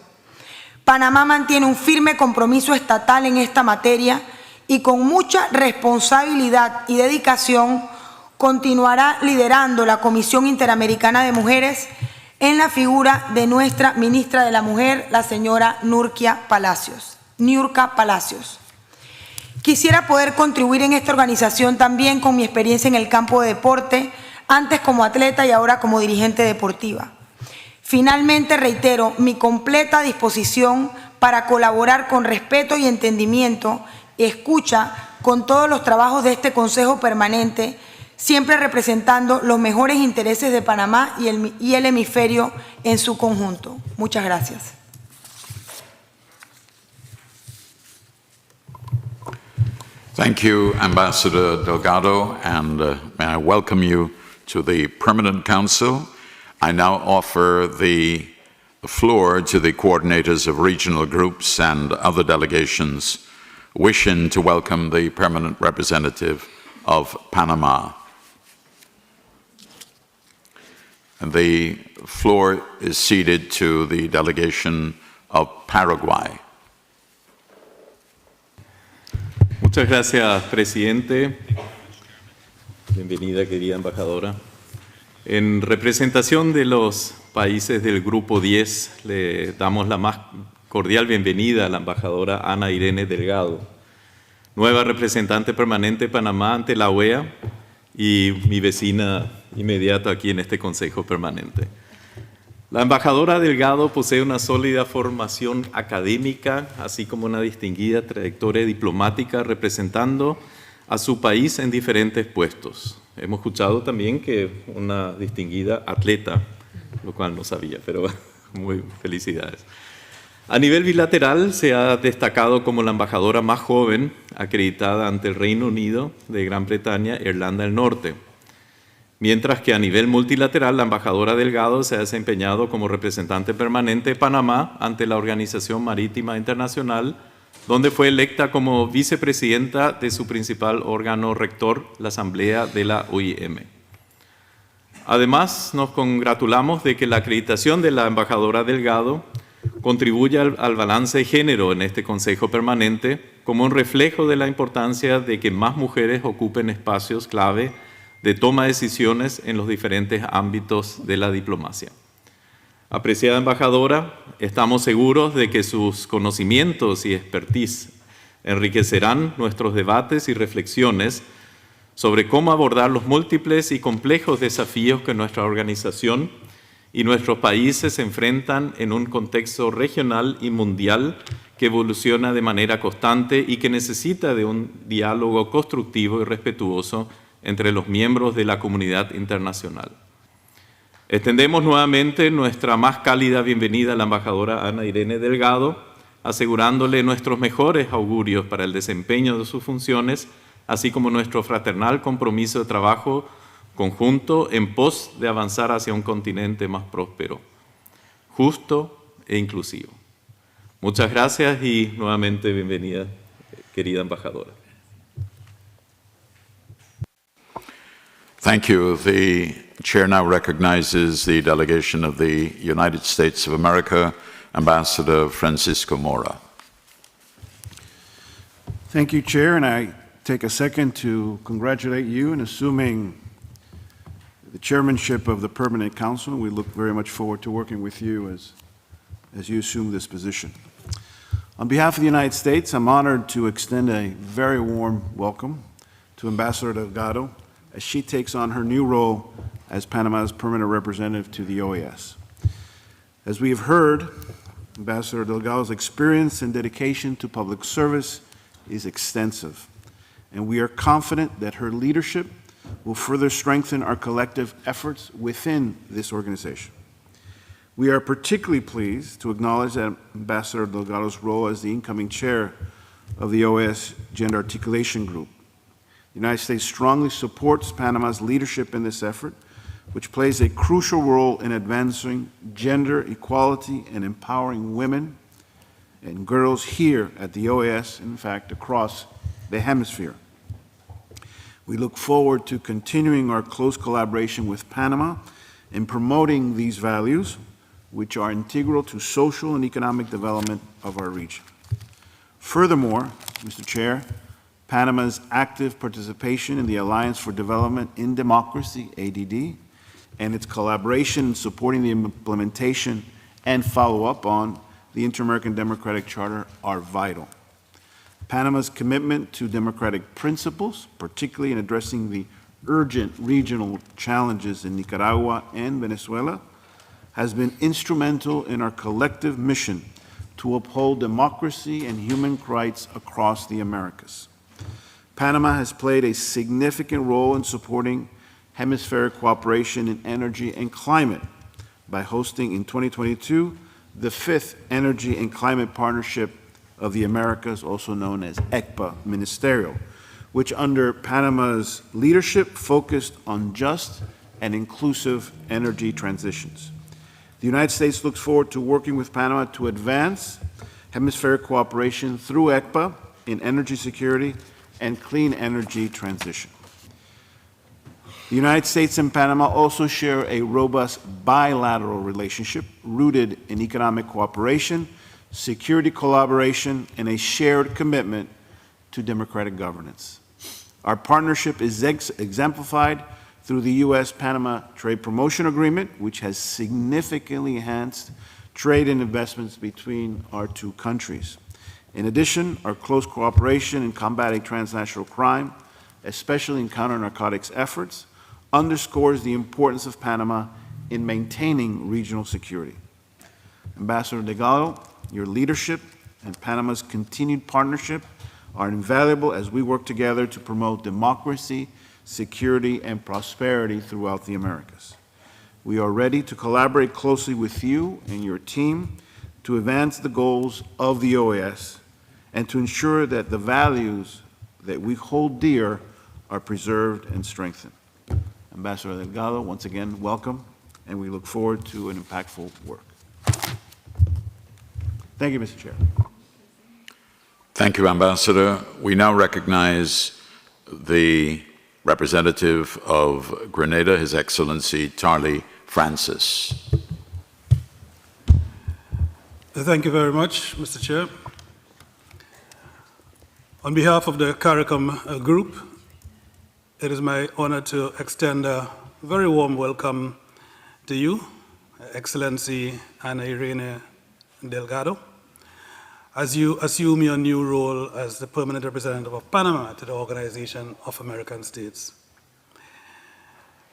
Panamá mantiene un firme compromiso estatal en esta materia y con mucha responsabilidad y dedicación continuará liderando la Comisión Interamericana de Mujeres en la figura de nuestra ministra de la Mujer, la señora Niurka Palacios. Quisiera poder contribuir en esta organización también con mi experiencia en el campo de deporte, antes como atleta y ahora como dirigente deportiva. Finalmente, reitero mi completa disposición para colaborar con respeto y entendimiento, escucha con todos los trabajos de este Consejo Permanente, siempre representando los mejores intereses de Panamá y el hemisferio en su conjunto. Muchas gracias. Thank you, Ambassador Delgado, and may I welcome you to the Permanent Council. I now offer the floor to the coordinators of regional groups and other delegations wishing to welcome the permanent representative of Panama. And the floor is ceded to the delegation of Paraguay. Muchas gracias, presidente. Bienvenida, querida embajadora. En representación de los países del Grupo 10, le damos la más cordial bienvenida a la embajadora Ana Irene Delgado, nueva representante permanente de Panamá ante la OEA y mi vecina inmediata aquí en este Consejo Permanente. La embajadora Delgado posee una sólida formación académica, así como una distinguida trayectoria diplomática representando a su país en diferentes puestos. Hemos escuchado también que una distinguida atleta, lo cual no sabía, pero muy felicidades. A nivel bilateral se ha destacado como la embajadora más joven acreditada ante el Reino Unido de Gran Bretaña e Irlanda del Norte. Mientras que a nivel multilateral, la embajadora Delgado se ha desempeñado como representante permanente de Panamá ante la Organización Marítima Internacional, donde fue electa como vicepresidenta de su principal órgano rector, la Asamblea de la OIM. Además, nos congratulamos de que la acreditación de la embajadora Delgado contribuya al balance de género en este Consejo Permanente como un reflejo de la importancia de que más mujeres ocupen espacios clave de toma de decisiones en los diferentes ámbitos de la diplomacia. Apreciada embajadora, estamos seguros de que sus conocimientos y expertise enriquecerán nuestros debates y reflexiones sobre cómo abordar los múltiples y complejos desafíos que nuestra organización y nuestros países se enfrentan en un contexto regional y mundial que evoluciona de manera constante y que necesita de un diálogo constructivo y respetuoso entre los miembros de la comunidad internacional. Extendemos nuevamente nuestra más cálida bienvenida a la embajadora Ana Irene Delgado, asegurándole nuestros mejores augurios para el desempeño de sus funciones, así como nuestro fraternal compromiso de trabajo conjunto en pos de avanzar hacia un continente más próspero, justo e inclusivo. Muchas gracias y nuevamente bienvenida, querida embajadora. Thank you. The chair now recognizes the delegation of the United States of America, Ambassador Francisco Mora. Thank you, Chair, and I take a second to congratulate you in assuming the chairmanship of the Permanent Council. We look very much forward to working with you as you assume this position. On behalf of the United States, I'm honored to extend a very warm welcome to Ambassador Delgado as she takes on her new role as Panama's permanent representative to the OAS. As we have heard, Ambassador Delgado's experience and dedication to public service is extensive, and we are confident that her leadership will further strengthen our collective efforts within this organization. We are particularly pleased to acknowledge that Ambassador Delgado's role as the incoming chair of the OAS Gender Articulation Group. The United States strongly supports Panama's leadership in this effort, which plays a crucial role in advancing gender equality and empowering women and girls here at the OAS, in fact, across the hemisphere. We look forward to continuing our close collaboration with Panama in promoting these values, which are integral to social and economic development of our region. Furthermore, Mr. Chair, Panama's active participation in the Alliance for Development in Democracy, ADD, and its collaboration in supporting the implementation and follow-up on the Inter-American Democratic Charter are vital. Panama's commitment to democratic principles, particularly in addressing the urgent regional challenges in Nicaragua and Venezuela, has been instrumental in our collective mission to uphold democracy and human rights across the Americas. Panama has played a significant role in supporting hemispheric cooperation in energy and climate by hosting in 2022 the 5th Energy and Climate Partnership of the Americas, also known as ECPA Ministerial, which under Panama's leadership focused on just and inclusive energy transitions. The United States looks forward to working with Panama to advance hemispheric cooperation through ECPA in energy security and clean energy transition. The United States and Panama also share a robust bilateral relationship rooted in economic cooperation, security collaboration, and a shared commitment to democratic governance. Our partnership is exemplified through the U.S.-Panama Trade Promotion Agreement, which has significantly enhanced trade and investments between our two countries. In addition, our close cooperation in combating transnational crime, especially in counter-narcotics efforts, underscores the importance of Panama in maintaining regional security. Ambassador Delgado, your leadership and Panama's continued partnership are invaluable as we work together to promote democracy, security, and prosperity throughout the Americas. We are ready to collaborate closely with you and your team to advance the goals of the OAS and to ensure that the values that we hold dear are preserved and strengthened. Ambassador Delgado, once again, welcome, and we look forward to an impactful work. Thank you, Mr. Chair. Thank you, Ambassador. We now recognize the representative of Grenada, His Excellency Charlie Francis. Thank you very much, Mr. Chair. On behalf of the CARICOM group, it is my honor to extend a very warm welcome to you, Excellency Irene Delgado, as you assume your new role as the permanent representative of Panama to the Organization of American States.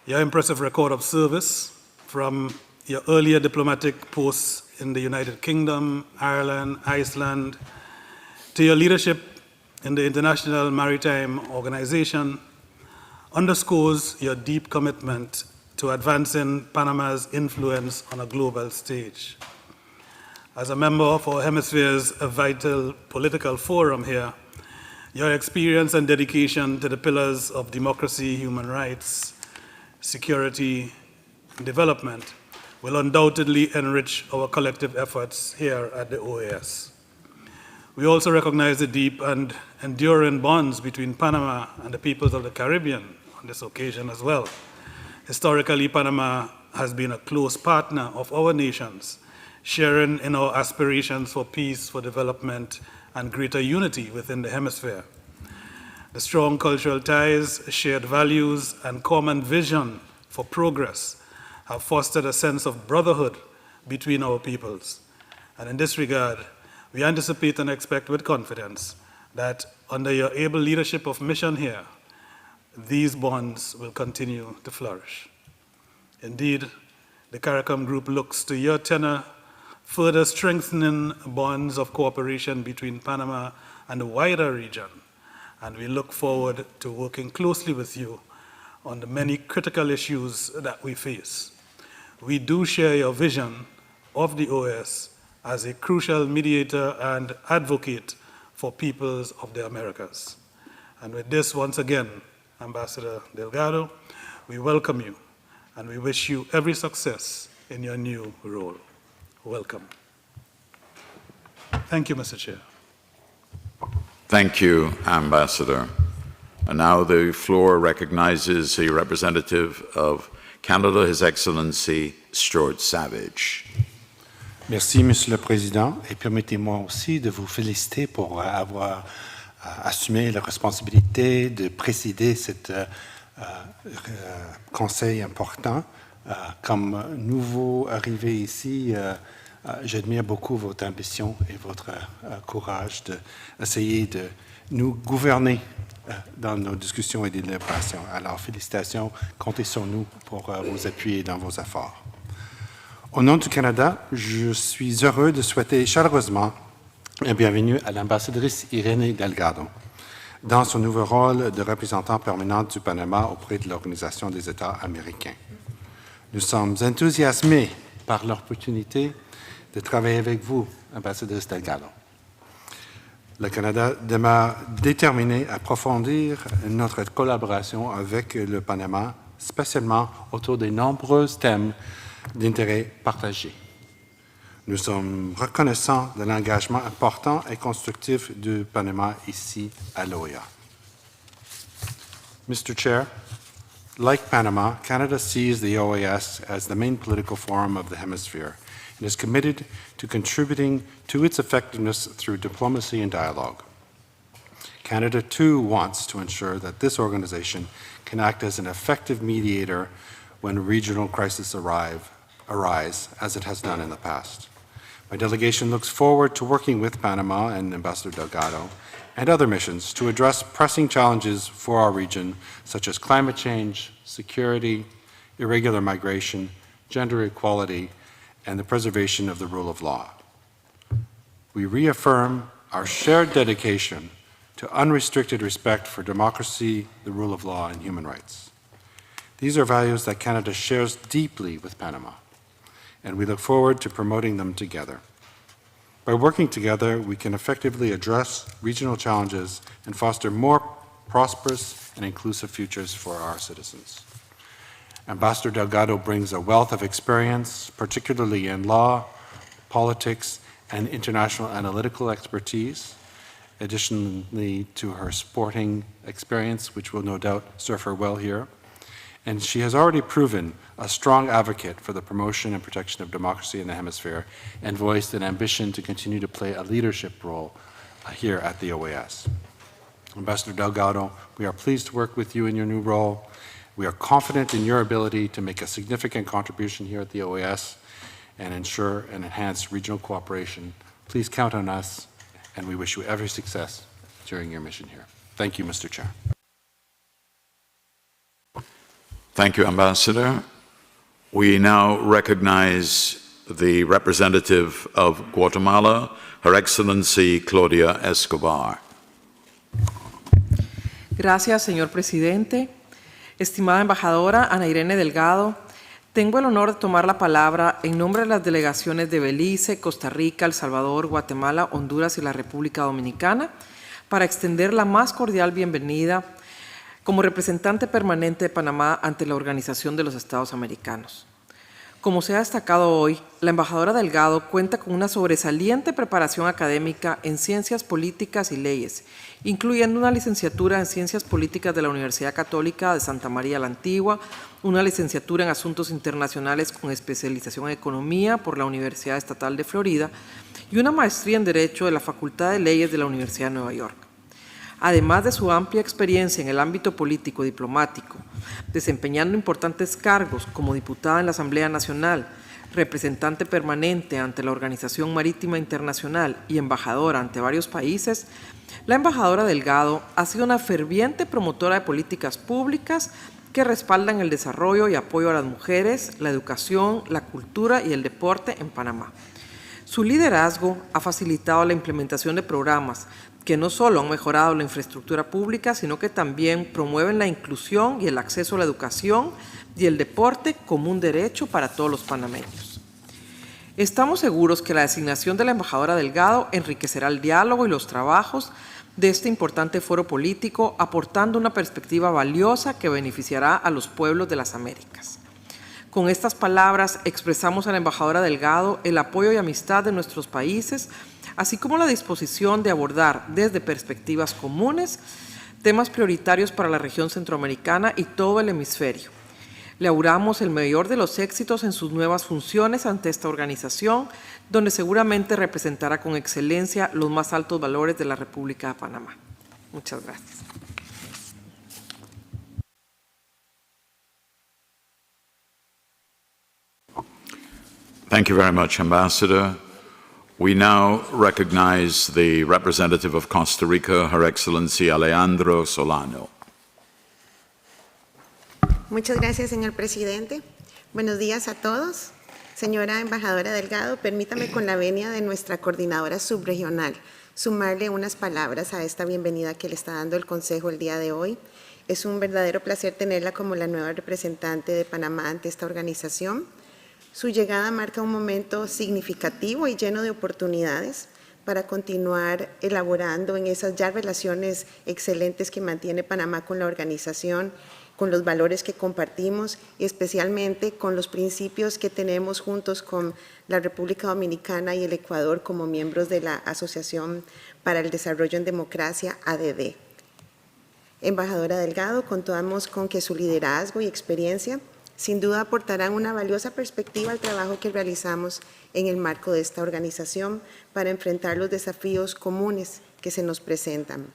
Your impressive record of service from your earlier diplomatic posts in the United Kingdom, Ireland, Iceland, to your leadership in the International Maritime Organization underscores your deep commitment to advancing Panama's influence on a global stage. As a member of our hemisphere's vital political forum here, your experience and dedication to the pillars of democracy, human rights, security, and development will undoubtedly enrich our collective efforts here at the OAS. We also recognize the deep and enduring bonds between Panama and the peoples of the Caribbean on this occasion as well. Historically, Panama has been a close partner of our nations, sharing in our aspirations for peace, for development, and greater unity within the hemisphere. The strong cultural ties, shared values, and common vision for progress have fostered a sense of brotherhood between our peoples. And in this regard, we anticipate and expect with confidence that under your able leadership of mission here, these bonds will continue to flourish. Indeed, the CARICOM group looks to your tenor further strengthening bonds of cooperation between Panama and the wider region, and we look forward to working closely with you on the many critical issues that we face. We do share your vision of the OAS as a crucial mediator and advocate for peoples of the Americas. And with this, once again, Ambassador Delgado, we welcome you and we wish you every success in your new role. Welcome. Thank you, Mr. Chair. Thank you, Ambassador. And now the floor recognizes a representative of Canada, His Excellency Stuart Savage. Merci, Monsieur le Président, et permettez-moi aussi de vous féliciter pour avoir assumé la responsabilité de présider cet conseil important. Comme nouveau arrivé ici, j'admire beaucoup votre ambition et votre courage d'essayer de nous gouverner dans nos discussions et délibérations. Alors, félicitations, comptez sur nous pour vous appuyer dans vos efforts. Au nom du Canada, je suis heureux de souhaiter chaleureusement la bienvenue à l'ambassadrice Irene Delgado dans son nouveau rôle de représentante permanente du Panama auprès de l'Organisation des États américains. Nous sommes enthousiasmés par l'opportunité de travailler avec vous, ambassadrice Delgado. Le Canada demeure déterminé à approfondir notre collaboration avec le Panama, spécialement autour des nombreux thèmes d'intérêt partagé. Nous sommes reconnaissants de l'engagement important et constructif du Panama ici à l'OEA. Mr. Chair, like Panama, Canada sees the OAS as the main political forum of the hemisphere and is committed to contributing to its effectiveness through diplomacy and dialogue. Canada, too, wants to ensure that this organization can act as an effective mediator when regional crises arise, as it has done in the past. My delegation looks forward to working with Panama and Ambassador Delgado and other missions to address pressing challenges for our region, such as climate change, security, irregular migration, gender equality, and the preservation of the rule of law. We reaffirm our shared dedication to unrestricted respect for democracy, the rule of law, and human rights. These are values that Canada shares deeply with Panama, and we look forward to promoting them together. By working together, we can effectively address regional challenges and foster more prosperous and inclusive futures for our citizens. Ambassador Delgado brings a wealth of experience, particularly in law, politics, and international analytical expertise, additionally to her sporting experience, which will no doubt serve her well here. And she has already proven a strong advocate for the promotion and protection of democracy in the hemisphere and voiced an ambition to continue to play a leadership role here at the OAS. Ambassador Delgado, we are pleased to work with you in your new role. We are confident in your ability to make a significant contribution here at the OAS and ensure and enhance regional cooperation. Please count on us, and we wish you every success during your mission here. Thank you, Mr. Chair. Thank you, Ambassador. We now recognize the representative of Guatemala, Her Excellency Claudia Escobar. Gracias, señor presidente. Estimada embajadora Ana Irene Delgado, tengo el honor de tomar la palabra en nombre de las delegaciones de Belice, Costa Rica, El Salvador, Guatemala, Honduras y la República Dominicana para extender la más cordial bienvenida como representante permanente de Panamá ante la Organización de los Estados Americanos. Como se ha destacado hoy, la embajadora Delgado cuenta con una sobresaliente preparación académica en Ciencias Políticas y Leyes, incluyendo una licenciatura en Ciencias Políticas de la Universidad Católica de Santa María la Antigua, una licenciatura en Asuntos Internacionales con especialización en Economía por la Universidad Estatal de Florida y una maestría en Derecho de la Facultad de Leyes de la Universidad de Nueva York. Además de su amplia experiencia en el ámbito político y diplomático, desempeñando importantes cargos como diputada en la Asamblea Nacional, representante permanente ante la Organización Marítima Internacional y embajadora ante varios países, la embajadora Delgado ha sido una ferviente promotora de políticas públicas que respaldan el desarrollo y apoyo a las mujeres, la educación, la cultura y el deporte en Panamá. Su liderazgo ha facilitado la implementación de programas que no solo han mejorado la infraestructura pública, sino que también promueven la inclusión y el acceso a la educación y el deporte como un derecho para todos los panameños. Estamos seguros que la designación de la embajadora Delgado enriquecerá el diálogo y los trabajos de este importante foro político, aportando una perspectiva valiosa que beneficiará a los pueblos de las Américas. Con estas palabras expresamos a la embajadora Delgado el apoyo y amistad de nuestros países, así como la disposición de abordar desde perspectivas comunes temas prioritarios para la región centroamericana y todo el hemisferio. Le auguramos el mayor de los éxitos en sus nuevas funciones ante esta organización, donde seguramente representará con excelencia los más altos valores de la República de Panamá. Muchas gracias. Thank you very much, Ambassador. We now recognize the representative of Costa Rica, Her Excellency Alejandro Solano. Muchas gracias, señor presidente. Buenos días a todos. Señora embajadora Delgado, permítame con la venia de nuestra coordinadora subregional sumarle unas palabras a esta bienvenida que le está dando el Consejo el día de hoy. Es un verdadero placer tenerla como la nueva representante de Panamá ante esta organización. Su llegada marca un momento significativo y lleno de oportunidades, para continuar elaborando en esas ya relaciones excelentes que mantiene Panamá con la organización, con los valores que compartimos y especialmente con los principios que tenemos juntos con la República Dominicana y el Ecuador como miembros de la Asociación para el Desarrollo en Democracia, ADD. Embajadora Delgado, contamos con que su liderazgo y experiencia sin duda aportarán una valiosa perspectiva al trabajo que realizamos en el marco de esta organización para enfrentar los desafíos comunes que se nos presentan.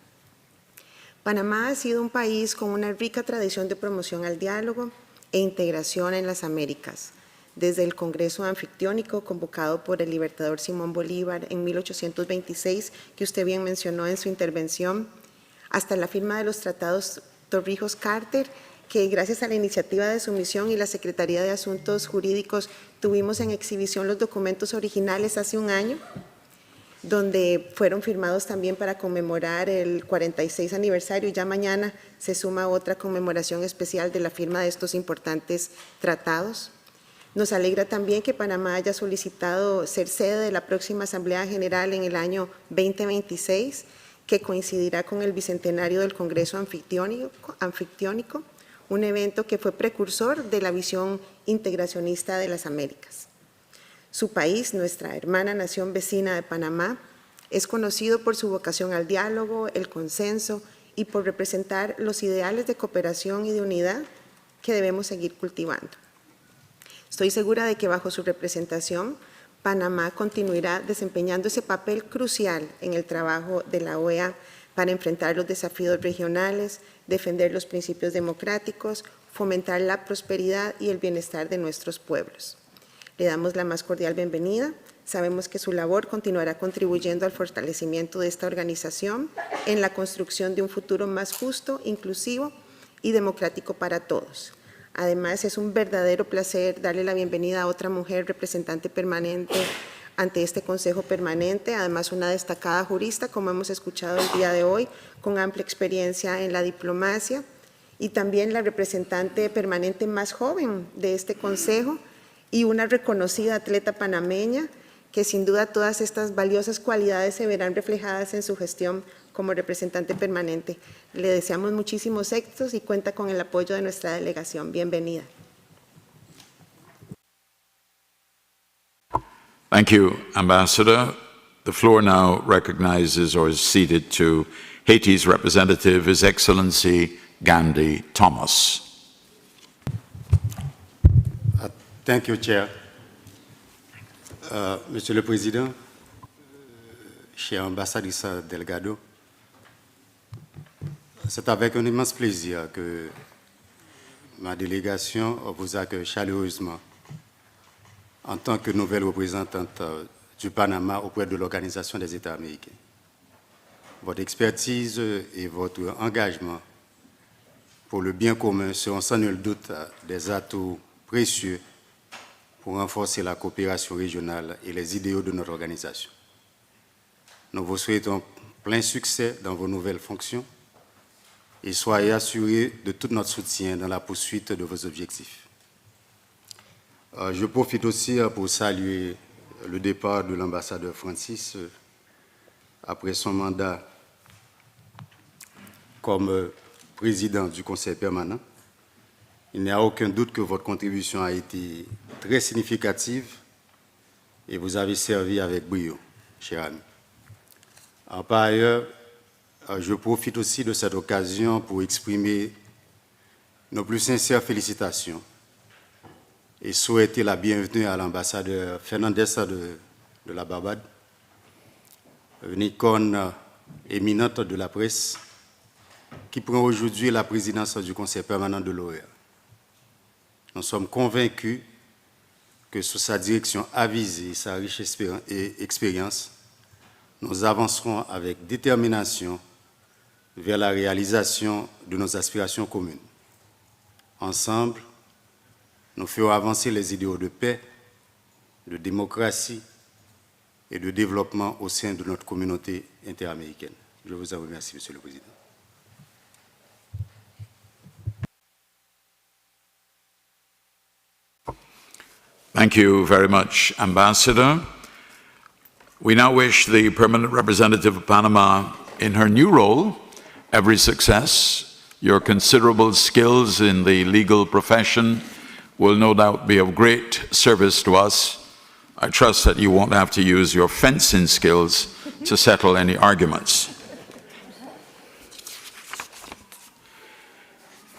Panamá ha sido un país con una rica tradición de promoción al diálogo e integración en las Américas, desde el Congreso Anfictiónico convocado por el libertador Simón Bolívar en 1826, que usted bien mencionó en su intervención, hasta la firma de los tratados Torrijos-Carter, que gracias a la iniciativa de su misión y la Secretaría de Asuntos Jurídicos tuvimos en exhibición los documentos originales hace un año, donde fueron firmados también para conmemorar el 46 aniversario y ya mañana se suma otra conmemoración especial de la firma de estos importantes tratados. Nos alegra también que Panamá haya solicitado ser sede de la próxima Asamblea General en el año 2026, que coincidirá con el bicentenario del Congreso Anfictiónico, un evento que fue precursor de la visión integracionista de las Américas. Su país, nuestra hermana nación vecina de Panamá, es conocido por su vocación al diálogo, el consenso y por representar los ideales de cooperación y de unidad que debemos seguir cultivando. Estoy segura de que bajo su representación, Panamá continuará desempeñando ese papel crucial en el trabajo de la OEA para enfrentar los desafíos regionales, defender los principios democráticos, fomentar la prosperidad y el bienestar de nuestros pueblos. Le damos la más cordial bienvenida. Sabemos que su labor continuará contribuyendo al fortalecimiento de esta organización en la construcción de un futuro más justo, inclusivo y democrático para todos. Además, es un verdadero placer darle la bienvenida a otra mujer representante permanente ante este Consejo Permanente, además una destacada jurista, como hemos escuchado el día de hoy, con amplia experiencia en la diplomacia, y también la representante permanente más joven de este Consejo y una reconocida atleta panameña, que sin duda todas estas valiosas cualidades se verán reflejadas en su gestión como representante permanente. Le deseamos muchísimos éxitos y cuenta con el apoyo de nuestra delegación. Bienvenida. Thank you, Ambassador. The floor now recognizes or is ceded to Haiti's representative, His Excellency Gandhi Thomas. Thank you, Chair. Monsieur le Président, cher ambassadeur Delgado, c'est avec un immense plaisir que ma délégation vous accueille chaleureusement en tant que nouvelle représentante du Panama auprès de l'Organisation des États américains. Votre expertise et votre engagement pour le bien commun seront sans nul doute des atouts précieux pour renforcer la coopération régionale et les idéaux de notre organisation. Nous vous souhaitons plein succès dans vos nouvelles fonctions et soyez assurés de tout notre soutien dans la poursuite de vos objectifs. Je profite aussi pour saluer le départ de l'ambassadeur Francis après son mandat comme président du Conseil permanent. Il n'y a aucun doute que votre contribution a été très significative et vous avez servi avec brio, cher ami. Par ailleurs, je profite aussi de cette occasion pour exprimer nos plus sincères félicitations et souhaiter la bienvenue à l'ambassadeur Fernandes de la Barbade, une icône éminente de la presse qui prend aujourd'hui la présidence du Conseil permanent de l'OEA. Nous sommes convaincus que sous sa direction avisée et sa riche expérience, nous avancerons avec détermination vers la réalisation de nos aspirations communes. Ensemble, nous ferons avancer les idéaux de paix, de démocratie et de développement au sein de notre communauté interaméricaine. Je vous en remercie, Monsieur le Président. Thank you very much, Ambassador. We now wish the permanent representative of Panama in her new role every success. Your considerable skills in the legal profession will no doubt be of great service to us. I trust that you won't have to use your fencing skills to settle any arguments.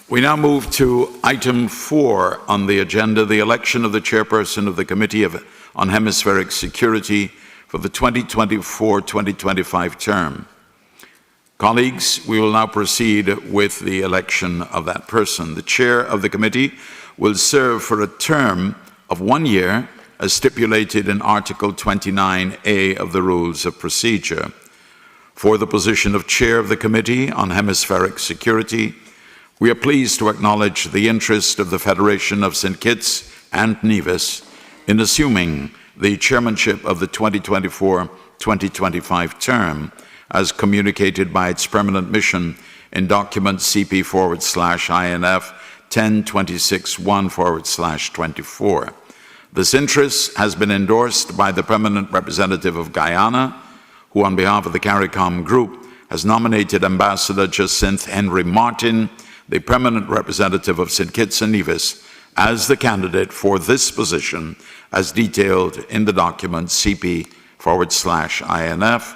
We now move to item 4 on the agenda, the election of the chairperson of the Committee on Hemispheric Security for the 2024-2025 term. Colleagues, we will now proceed with the election of that person. The chair of the committee will serve for a term of 1 year as stipulated in Article 29A of the Rules of Procedure. For the position of chair of the Committee on Hemispheric Security, we are pleased to acknowledge the interest of the Federation of St. Kitts and Nevis in assuming the chairmanship of the 2024-2025 term as communicated by its permanent mission in document CP/INF 1026-1/24. This interest has been endorsed by the permanent representative of Guyana, who on behalf of the CARICOM group has nominated Ambassador Jacinth Henry Martin, the permanent representative of St. Kitts and Nevis, as the candidate for this position as detailed in the document CP/INF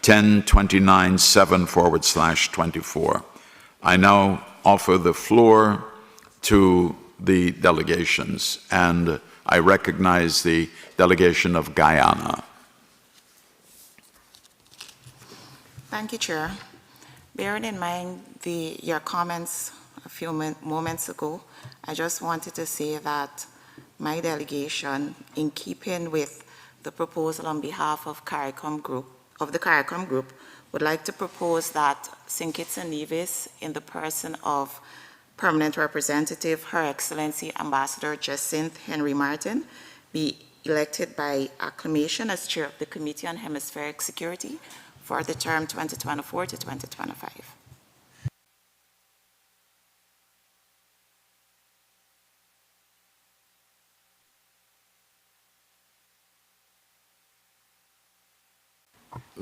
1029-7/24. I now offer the floor to the delegations, and I recognize the delegation of Guyana. Thank you, Chair. Bearing in mind your comments a few moments ago, I just wanted to say that my delegation, in keeping with the proposal on behalf of the CARICOM group, would like to propose that St. Kitts and Nevis, in the person of Permanent Representative Her Excellency Ambassador Jacinth Henry Martin, be elected by acclamation as chair of the Committee on Hemispheric Security for the term 2024 to 2025.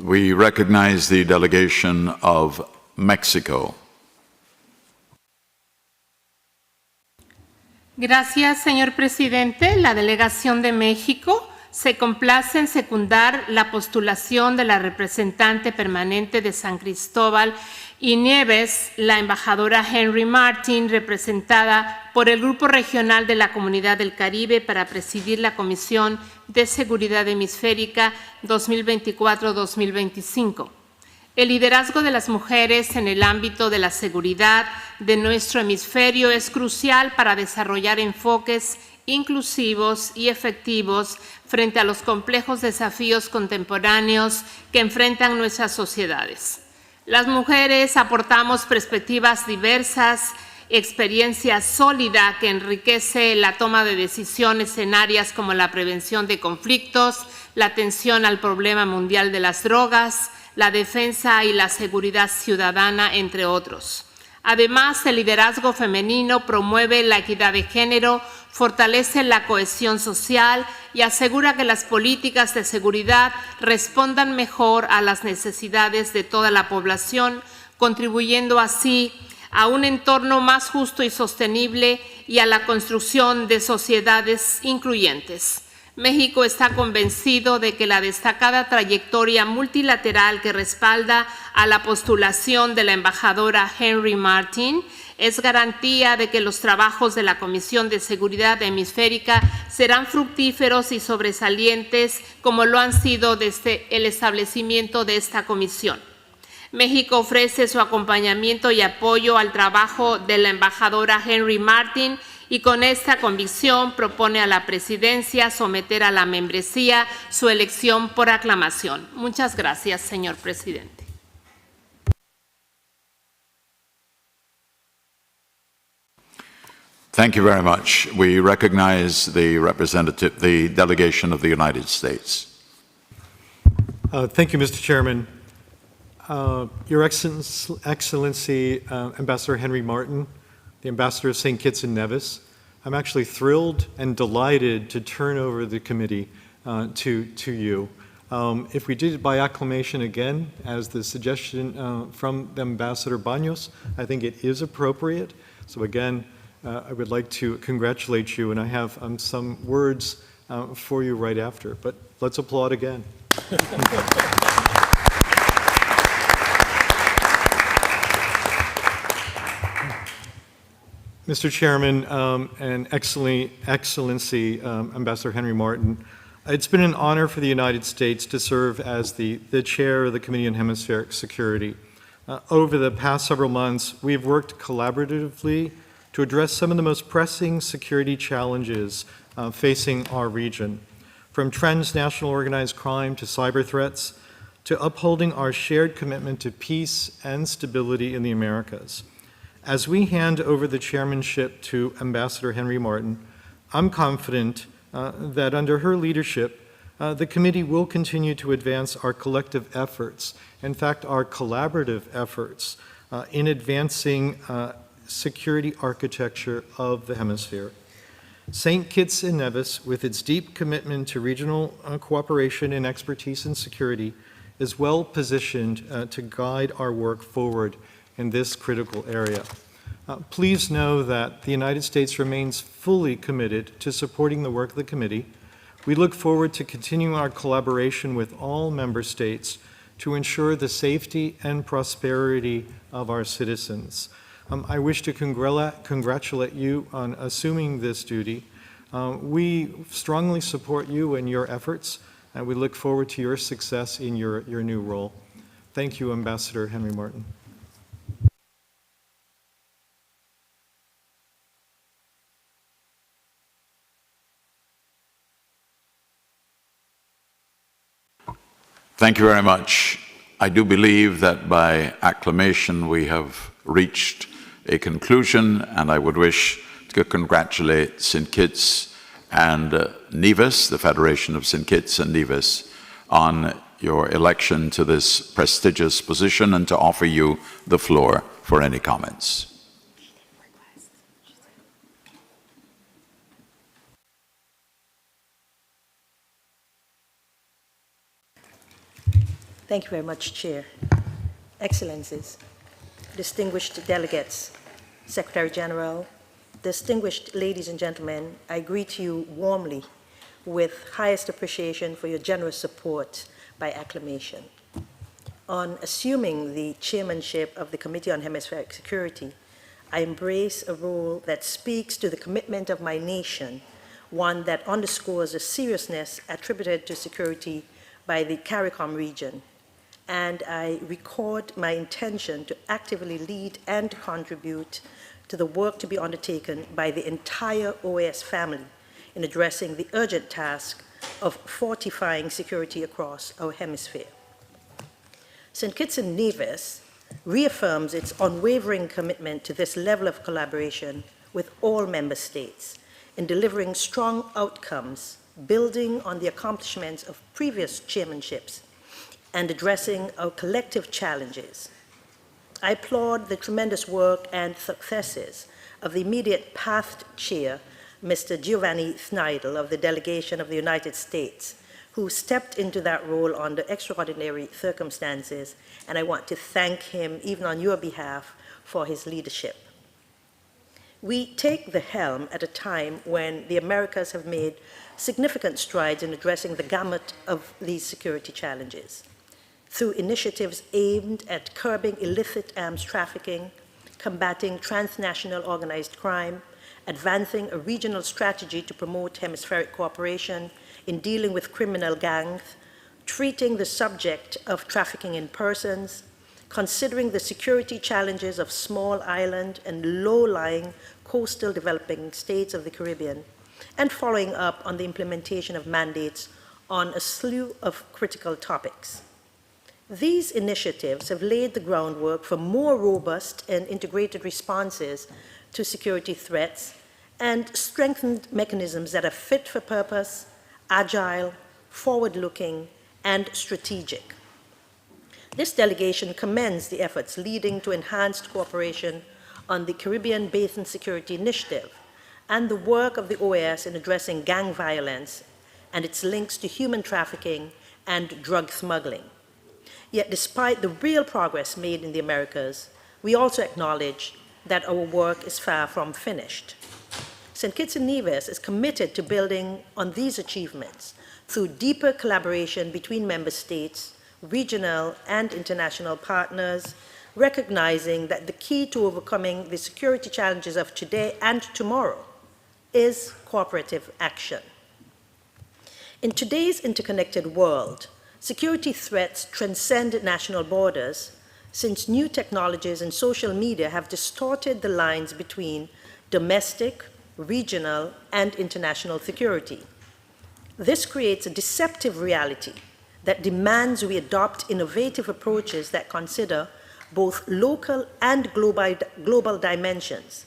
We recognize the delegation of Mexico. Gracias, señor presidente. La delegación de México se complace en secundar la postulación de la representante permanente de San Cristóbal y Nieves, la embajadora Henry Martin, representada por el Grupo Regional de la Comunidad del Caribe para presidir la Comisión de Seguridad Hemisférica 2024-2025. El liderazgo de las mujeres en el ámbito de la seguridad de nuestro hemisferio es crucial para desarrollar enfoques inclusivos y efectivos frente a los complejos desafíos contemporáneos que enfrentan nuestras sociedades. Las mujeres aportamos perspectivas diversas, experiencia sólida que enriquece la toma de decisiones en áreas como la prevención de conflictos, la atención al problema mundial de las drogas, la defensa y la seguridad ciudadana, entre otros. Además, el liderazgo femenino promueve la equidad de género, fortalece la cohesión social y asegura que las políticas de seguridad respondan mejor a las necesidades de toda la población, contribuyendo así a un entorno más justo y sostenible y a la construcción de sociedades incluyentes. México está convencido de que la destacada trayectoria multilateral que respalda a la postulación de la embajadora Henry Martin es garantía de que los trabajos de la Comisión de Seguridad Hemisférica serán fructíferos y sobresalientes como lo han sido desde el establecimiento de esta comisión. México ofrece su acompañamiento y apoyo al trabajo de la embajadora Henry Martin y con esta convicción propone a la presidencia someter a la membresía su elección por aclamación. Muchas gracias, señor presidente. Thank you very much. We recognize the delegation of the United States. Thank you, Mr. Chairman. Your Excellency, Ambassador Henry Martin, the Ambassador of St. Kitts and Nevis, I'm actually thrilled and delighted to turn over the committee to you. If we did it by acclamation again, as the suggestion from Ambassador Baños, I think it is appropriate. So again, I would like to congratulate you, and I have some words for you right after, but let's applaud again. Mr. Chairman and Excellency Ambassador Henry Martin, it's been an honor for the United States to serve as the chair of the Committee on Hemispheric Security. Over the past several months, we've worked collaboratively to address some of the most pressing security challenges facing our region, from transnational organized crime to cyber threats, to upholding our shared commitment to peace and stability in the Americas. As we hand over the chairmanship to Ambassador Henry Martin, I'm confident that under her leadership, the committee will continue to advance our collective efforts, in fact, our collaborative efforts in advancing security architecture of the hemisphere. St. Kitts and Nevis, with its deep commitment to regional cooperation and expertise in security, is well positioned to guide our work forward in this critical area. Please know that the United States remains fully committed to supporting the work of the committee. We look forward to continuing our collaboration with all member states to ensure the safety and prosperity of our citizens. I wish to congratulate you on assuming this duty. We strongly support you and your efforts, and we look forward to your success in your new role. Thank you, Ambassador Henry Martin. Thank you very much. I do believe that by acclamation we have reached a conclusion, and I would wish to congratulate St. Kitts and Nevis, the Federation of St. Kitts and Nevis, on your election to this prestigious position, and to offer you the floor for any comments. Thank you very much, Chair. Excellencies, distinguished delegates, Secretary General, distinguished ladies and gentlemen, I greet you warmly with highest appreciation for your generous support by acclamation. On assuming the chairmanship of the Committee on Hemispheric Security, I embrace a role that speaks to the commitment of my nation, one that underscores the seriousness attributed to security by the CARICOM region, and I record my intention to actively lead and contribute to the work to be undertaken by the entire OAS family in addressing the urgent task of fortifying security across our hemisphere. St. Kitts and Nevis reaffirms its unwavering commitment to this level of collaboration with all member states in delivering strong outcomes, building on the accomplishments of previous chairmanships and addressing our collective challenges. I applaud the tremendous work and successes of the immediate past chair, Mr. Giovanni Schneidel of the delegation of the United States, who stepped into that role under extraordinary circumstances, and I want to thank him, even on your behalf, for his leadership. We take the helm at a time when the Americas have made significant strides in addressing the gamut of these security challenges, through initiatives aimed at curbing illicit arms trafficking, combating transnational organized crime, advancing a regional strategy to promote hemispheric cooperation in dealing with criminal gangs, treating the subject of trafficking in persons, considering the security challenges of small island and low-lying coastal developing states of the Caribbean, and following up on the implementation of mandates on a slew of critical topics. These initiatives have laid the groundwork for more robust and integrated responses to security threats and strengthened mechanisms that are fit for purpose, agile, forward-looking, and strategic. This delegation commends the efforts leading to enhanced cooperation on the Caribbean Basin Security Initiative and the work of the OAS in addressing gang violence and its links to human trafficking and drug smuggling. Yet despite the real progress made in the Americas, we also acknowledge that our work is far from finished. St. Kitts and Nevis is committed to building on these achievements through deeper collaboration between member states, regional and international partners, recognizing that the key to overcoming the security challenges of today and tomorrow is cooperative action. In today's interconnected world, security threats transcend national borders, since new technologies and social media have distorted the lines between domestic, regional, and international security. This creates a deceptive reality that demands we adopt innovative approaches that consider both local and global dimensions,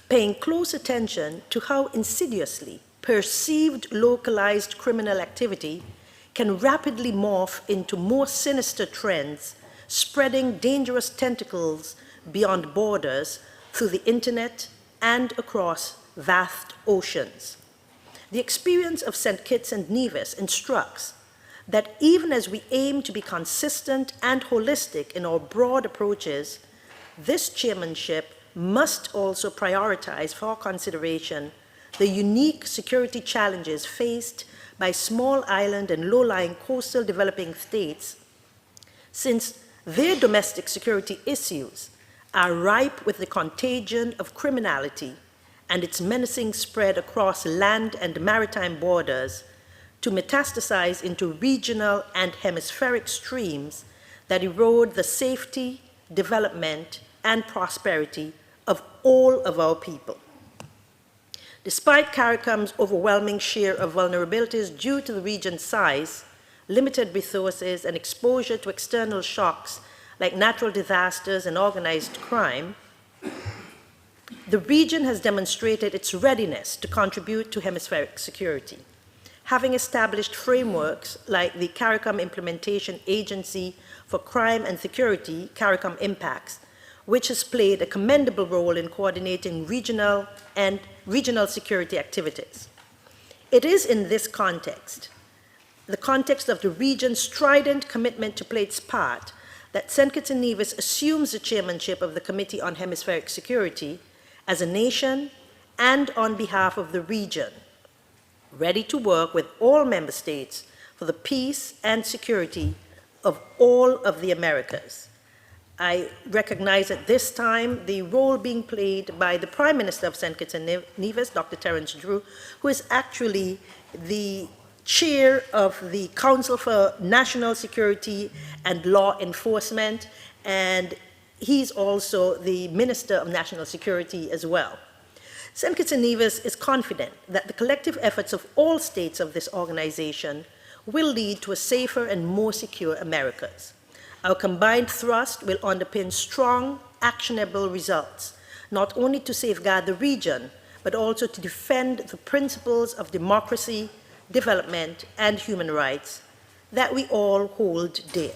paying close attention to how insidiously perceived localized criminal activity can rapidly morph into more sinister trends, spreading dangerous tentacles beyond borders through the internet and across vast oceans. The experience of St. Kitts and Nevis instructs that even as we aim to be consistent and holistic in our broad approaches, this chairmanship must also prioritize for consideration the unique security challenges faced by small island and low-lying coastal developing states, since their domestic security issues are ripe with the contagion of criminality and its menacing spread across land and maritime borders to metastasize into regional and hemispheric streams that erode the safety, development, and prosperity of all of our people. Despite CARICOM's overwhelming share of vulnerabilities due to the region's size, limited resources, and exposure to external shocks like natural disasters and organized crime, the region has demonstrated its readiness to contribute to hemispheric security, having established frameworks like the CARICOM Implementation Agency for Crime and Security, CARICOM Impacts, which has played a commendable role in coordinating regional security activities. It is in this context, the context of the region's strident commitment to play its part, that St. Kitts and Nevis assumes the chairmanship of the Committee on Hemispheric Security as a nation and on behalf of the region, ready to work with all member states for the peace and security of all of the Americas. I recognize at this time the role being played by the Prime Minister of St. Kitts and Nevis, Dr. Terence Drew, who is actually the chair of the Council for National Security and Law Enforcement, and he's also the Minister of National Security as well. St. Kitts and Nevis is confident that the collective efforts of all states of this organization will lead to a safer and more secure Americas. Our combined thrust will underpin strong, actionable results, not only to safeguard the region, but also to defend the principles of democracy, development, and human rights that we all hold dear.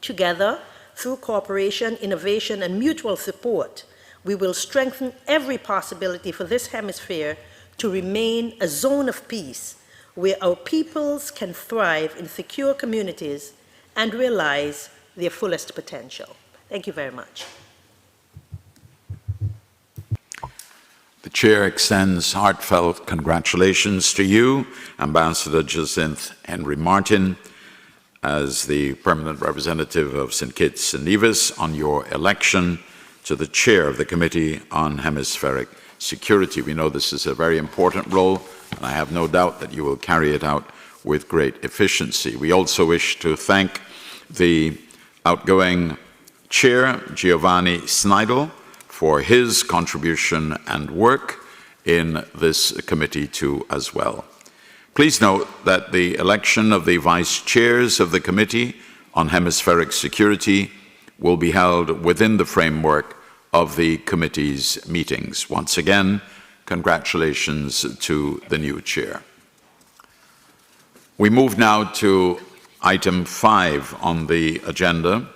Together, through cooperation, innovation, and mutual support, we will strengthen every possibility for this hemisphere to remain a zone of peace where our peoples can thrive in secure communities and realize their fullest potential. Thank you very much. The Chair extends heartfelt congratulations to you, Ambassador Jacinth Henry Martin, as the permanent representative of St. Kitts and Nevis, on your election to the chair of the Committee on Hemispheric Security. We know this is a very important role, and I have no doubt that you will carry it out with great efficiency. We also wish to thank the outgoing chair, Giovanni Snidel, for his contribution and work in this committee too as well. Please note that the election of the vice chairs of the Committee on Hemispheric Security will be held within the framework of the committee's meetings. Once again, congratulations to the new chair. We move now to item 5 on the agenda,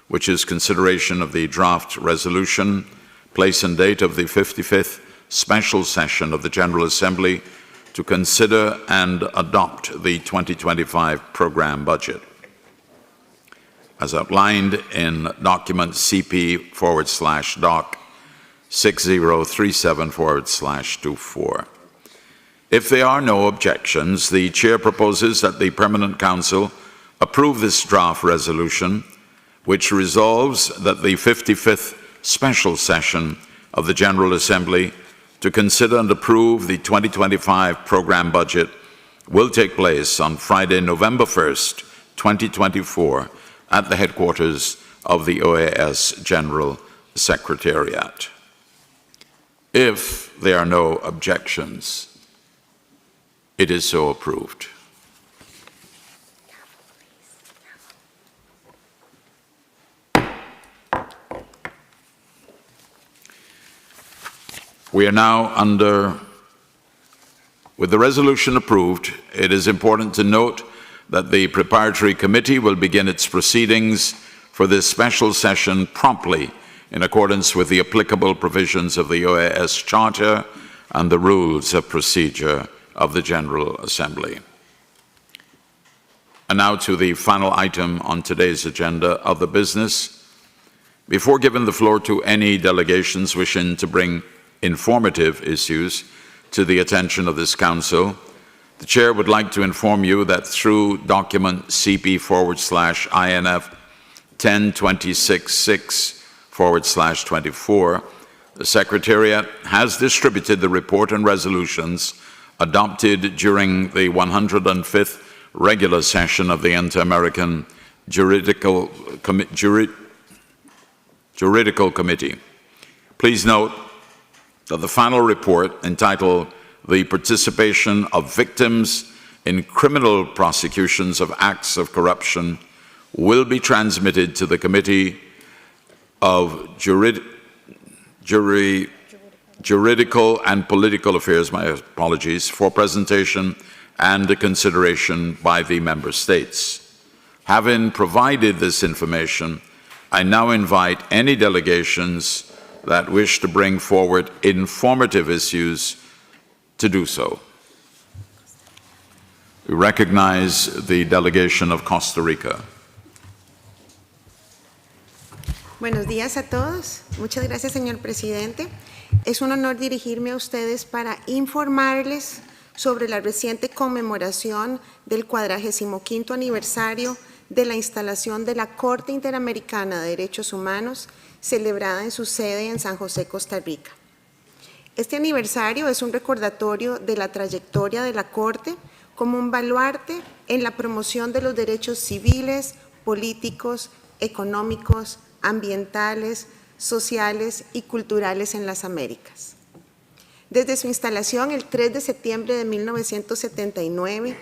which is consideration of the draft resolution, place and date of the 55th special session of the General Assembly to consider and adopt the 2025 program budget, as outlined in document CP/Doc 6037/24. If there are no objections, the Chair proposes that the Permanent Council approve this draft resolution, which resolves that the 55th Special Session of the General Assembly to consider and approve the 2025 program budget will take place on Friday, November 1st, 2024, at the headquarters of the OAS General Secretariat. If there are no objections, it is so approved. We are now with the resolution approved, it is important to note that the preparatory committee will begin its proceedings for this special session promptly in accordance with the applicable provisions of the OAS Charter and the rules of procedure of the General Assembly. And now to the final item on today's agenda of the business. Before giving the floor to any delegations wishing to bring informative issues to the attention of this Council, the Chair would like to inform you that through document CP/INF 1026-6/24, the Secretariat has distributed the report and resolutions adopted during the 105th regular session of the Inter-American Juridical Committee. Please note that the final report, entitled "The Participation of Victims in Criminal Prosecutions of Acts of Corruption," will be transmitted to the Committee of Juridical and Political Affairs, my apologies, for presentation and consideration by the Member States. Having provided this information, I now invite any delegations that wish to bring forward informative issues to do so. We recognize the delegation of Costa Rica. Buenos días a todos. Muchas gracias, señor presidente. Es un honor dirigirme a ustedes para informarles sobre la reciente conmemoración del 45º aniversario de la instalación de la Corte Interamericana de Derechos Humanos, celebrada en su sede en San José, Costa Rica. Este aniversario es un recordatorio de la trayectoria de la Corte como un baluarte en la promoción de los derechos civiles, políticos, económicos, ambientales, sociales y culturales en las Américas. Desde su instalación el 3 de septiembre de 1979,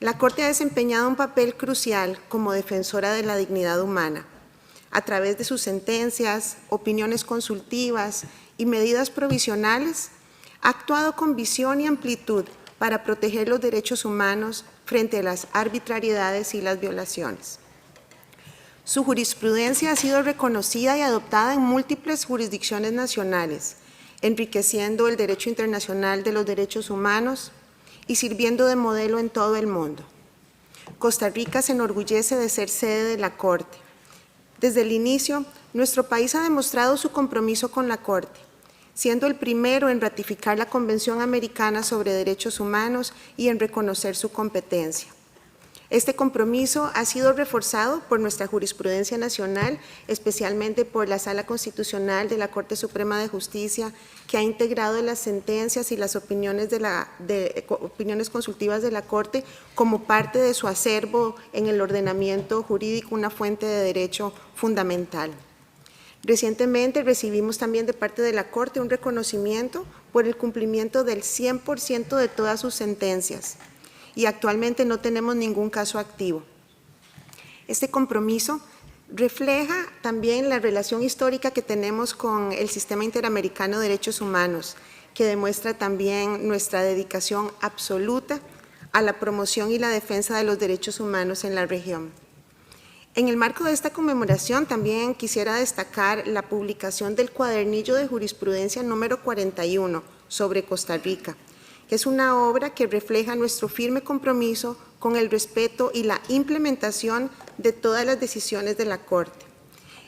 la Corte ha desempeñado un papel crucial como defensora de la dignidad humana. A través de sus sentencias, opiniones consultivas y medidas provisionales, ha actuado con visión y amplitud para proteger los derechos humanos frente a las arbitrariedades y las violaciones. Su jurisprudencia ha sido reconocida y adoptada en múltiples jurisdicciones nacionales, enriqueciendo el derecho internacional de los derechos humanos y sirviendo de modelo en todo el mundo. Costa Rica se enorgullece de ser sede de la Corte. Desde el inicio, nuestro país ha demostrado su compromiso con la Corte, siendo el primero en ratificar la Convención Americana sobre Derechos Humanos y en reconocer su competencia. Este compromiso ha sido reforzado por nuestra jurisprudencia nacional, especialmente por la Sala Constitucional de la Corte Suprema de Justicia, que ha integrado las sentencias y las opiniones, opiniones consultivas de la Corte como parte de su acervo en el ordenamiento jurídico, una fuente de derecho fundamental. Recientemente recibimos también de parte de la Corte un reconocimiento por el cumplimiento del 100% de todas sus sentencias, y actualmente no tenemos ningún caso activo. Este compromiso refleja también la relación histórica que tenemos con el Sistema Interamericano de Derechos Humanos, que demuestra también nuestra dedicación absoluta a la promoción y la defensa de los derechos humanos en la región. En el marco de esta conmemoración también quisiera destacar la publicación del cuadernillo de jurisprudencia número 41 sobre Costa Rica, que es una obra que refleja nuestro firme compromiso con el respeto y la implementación de todas las decisiones de la Corte.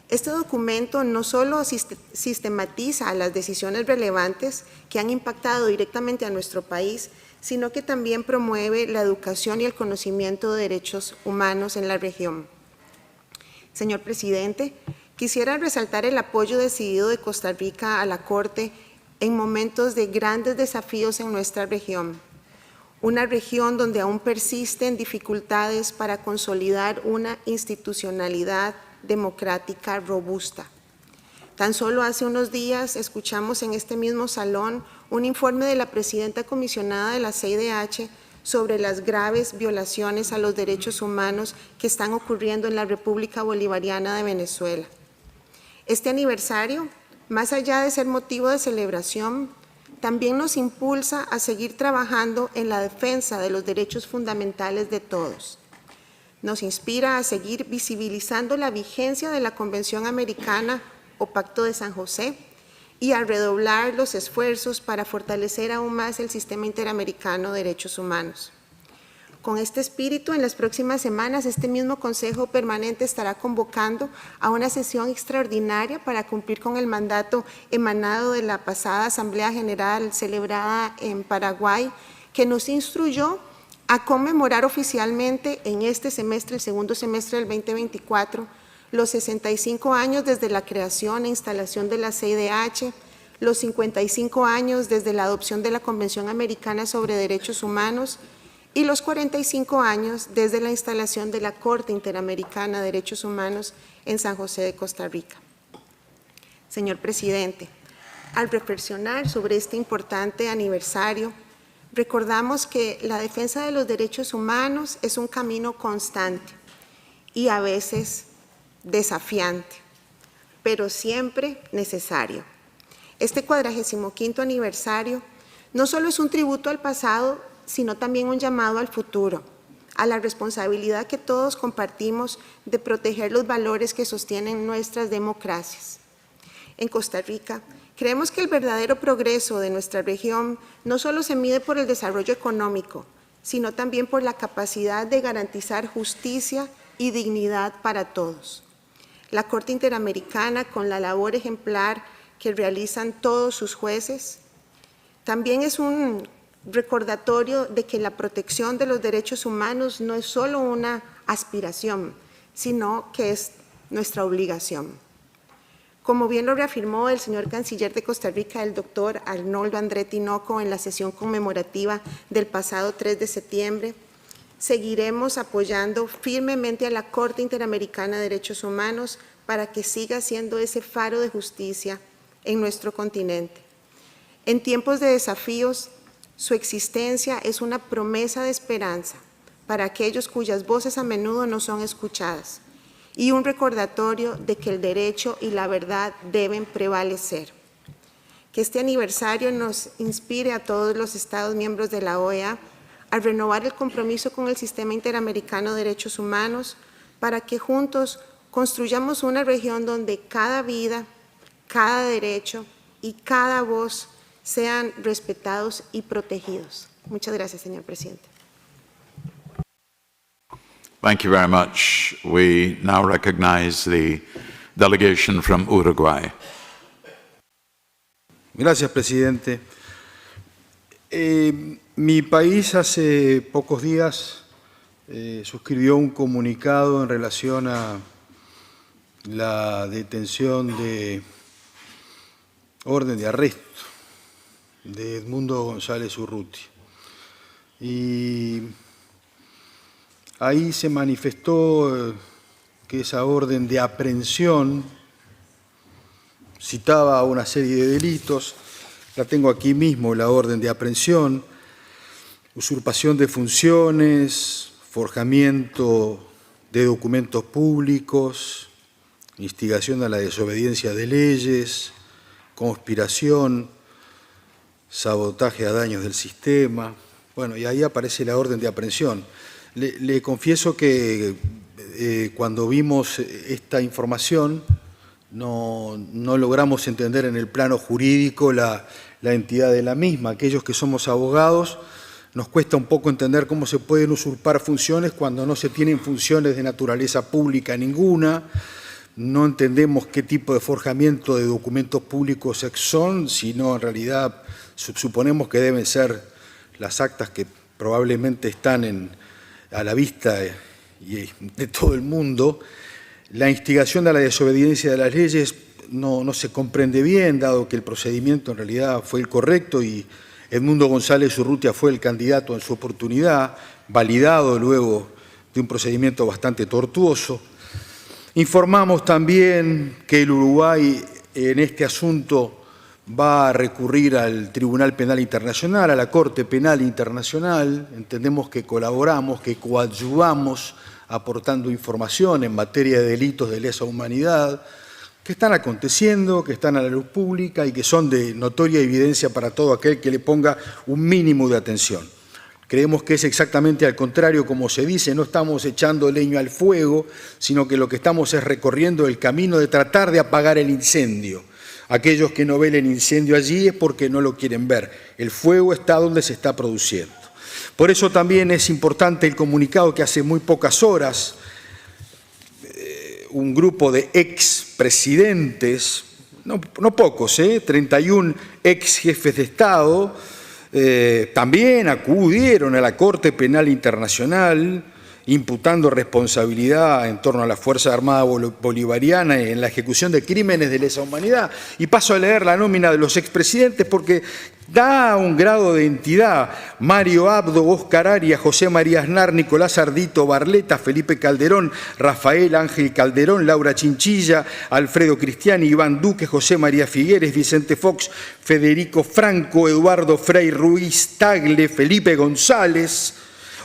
Este documento no solo sistematiza las decisiones relevantes que han impactado directamente a nuestro país, sino que también promueve la educación y el conocimiento de derechos humanos en la región. Señor presidente, quisiera resaltar el apoyo decidido de Costa Rica a la Corte en momentos de grandes desafíos en nuestra región. Una región donde aún persisten dificultades para consolidar una institucionalidad democrática robusta. Tan solo hace unos días escuchamos en este mismo salón un informe de la presidenta comisionada de la CIDH sobre las graves violaciones a los derechos humanos que están ocurriendo en la República Bolivariana de Venezuela. Este aniversario, más allá de ser motivo de celebración, también nos impulsa a seguir trabajando en la defensa de los derechos fundamentales de todos. Nos inspira a seguir visibilizando la vigencia de la Convención Americana o Pacto de San José y a redoblar los esfuerzos para fortalecer aún más el sistema interamericano de derechos humanos. Con este espíritu, en las próximas semanas, este mismo Consejo Permanente estará convocando a una sesión extraordinaria para cumplir con el mandato emanado de la pasada Asamblea General celebrada en Paraguay, que nos instruyó a conmemorar oficialmente en este semestre, el segundo semestre del 2024, los 65 años desde la creación e instalación de la CIDH, los 55 años desde la adopción de la Convención Americana sobre Derechos Humanos y los 45 años desde la instalación de la Corte Interamericana de Derechos Humanos en San José de Costa Rica. Señor presidente, al reflexionar sobre este importante aniversario, recordamos que la defensa de los derechos humanos es un camino constante y a veces desafiante, pero siempre necesario. Este 45º aniversario no solo es un tributo al pasado, sino también un llamado al futuro, a la responsabilidad que todos compartimos de proteger los valores que sostienen nuestras democracias. En Costa Rica, creemos que el verdadero progreso de nuestra región no solo se mide por el desarrollo económico, sino también por la capacidad de garantizar justicia y dignidad para todos. La Corte Interamericana, con la labor ejemplar que realizan todos sus jueces, también es un recordatorio de que la protección de los derechos humanos no es solo una aspiración, sino que es nuestra obligación. Como bien lo reafirmó el señor canciller de Costa Rica, el doctor Arnoldo André Tinoco, en la sesión conmemorativa del pasado 3 de septiembre, seguiremos apoyando firmemente a la Corte Interamericana de Derechos Humanos para que siga siendo ese faro de justicia en nuestro continente. En tiempos de desafíos, su existencia es una promesa de esperanza para aquellos cuyas voces a menudo no son escuchadas y un recordatorio de que el derecho y la verdad deben prevalecer. Que este aniversario nos inspire a todos los Estados miembros de la OEA a renovar el compromiso con el Sistema Interamericano de Derechos Humanos para que juntos construyamos una región donde cada vida, cada derecho y cada voz sean respetados y protegidos. Muchas gracias, señor presidente. Thank you very much. We now recognize the delegation from Uruguay. Gracias, presidente. Mi país hace pocos días suscribió un comunicado en relación a la detención de orden de arresto de Edmundo González Urruti. Y ahí se manifestó que esa orden de aprehensión citaba una serie de delitos. La tengo aquí mismo, la orden de aprehensión: usurpación de funciones, forjamiento de documentos públicos, instigación a la desobediencia de leyes, conspiración, sabotaje a daños del sistema. Bueno, y ahí aparece la orden de aprehensión. Le confieso que cuando vimos esta información no logramos entender en el plano jurídico la entidad de la misma. Aquellos que somos abogados nos cuesta un poco entender cómo se pueden usurpar funciones cuando no se tienen funciones de naturaleza pública ninguna. No entendemos qué tipo de forjamiento de documentos públicos son, sino en realidad suponemos que deben ser las actas que probablemente están a la vista de todo el mundo. La instigación a la desobediencia de las leyes no se comprende bien, dado que el procedimiento en realidad fue el correcto y Edmundo González Urrutia fue el candidato en su oportunidad, validado luego de un procedimiento bastante tortuoso. Informamos también que el Uruguay en este asunto va a recurrir al Tribunal Penal Internacional, a la Corte Penal Internacional. Entendemos que colaboramos, que coadyuvamos aportando información en materia de delitos de lesa humanidad que están aconteciendo, que están a la luz pública y que son de notoria evidencia para todo aquel que le ponga un mínimo de atención. Creemos que es exactamente al contrario, como se dice, no estamos echando leña al fuego, sino que lo que estamos es recorriendo el camino de tratar de apagar el incendio. Aquellos que no ven el incendio allí es porque no lo quieren ver. El fuego está donde se está produciendo. Por eso también es importante el comunicado que hace muy pocas horas un grupo de expresidentes, no pocos, 31 ex jefes de Estado, también acudieron a la Corte Penal Internacional imputando responsabilidad en torno a la Fuerza Armada Bolivariana en la ejecución de crímenes de lesa humanidad. Y paso a leer la nómina de los expresidentes porque da un grado de entidad. Mario Abdo, Oscar Arias, José María Aznar, Nicolás Ardito Barleta, Felipe Calderón, Rafael Ángel Calderón, Laura Chinchilla, Alfredo Cristiani, Iván Duque, José María Figueres, Vicente Fox, Federico Franco, Eduardo Frei Ruiz Tagle, Felipe González,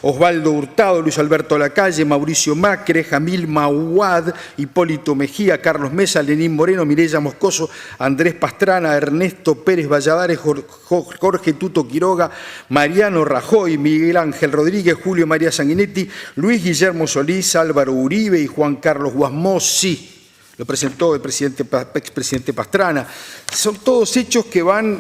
Osvaldo Hurtado, Luis Alberto Lacalle, Mauricio Macre, Jamil Mauad, Hipólito Mejía, Carlos Mesa, Lenín Moreno, Mireya Moscoso, Andrés Pastrana, Ernesto Pérez Valladares, Jorge Tuto Quiroga, Mariano Rajoy, Miguel Ángel Rodríguez, Julio María Sanguinetti, Luis Guillermo Solís, Álvaro Uribe y Juan Carlos Guasmosi. Lo presentó el expresidente Pastrana. Son todos hechos que van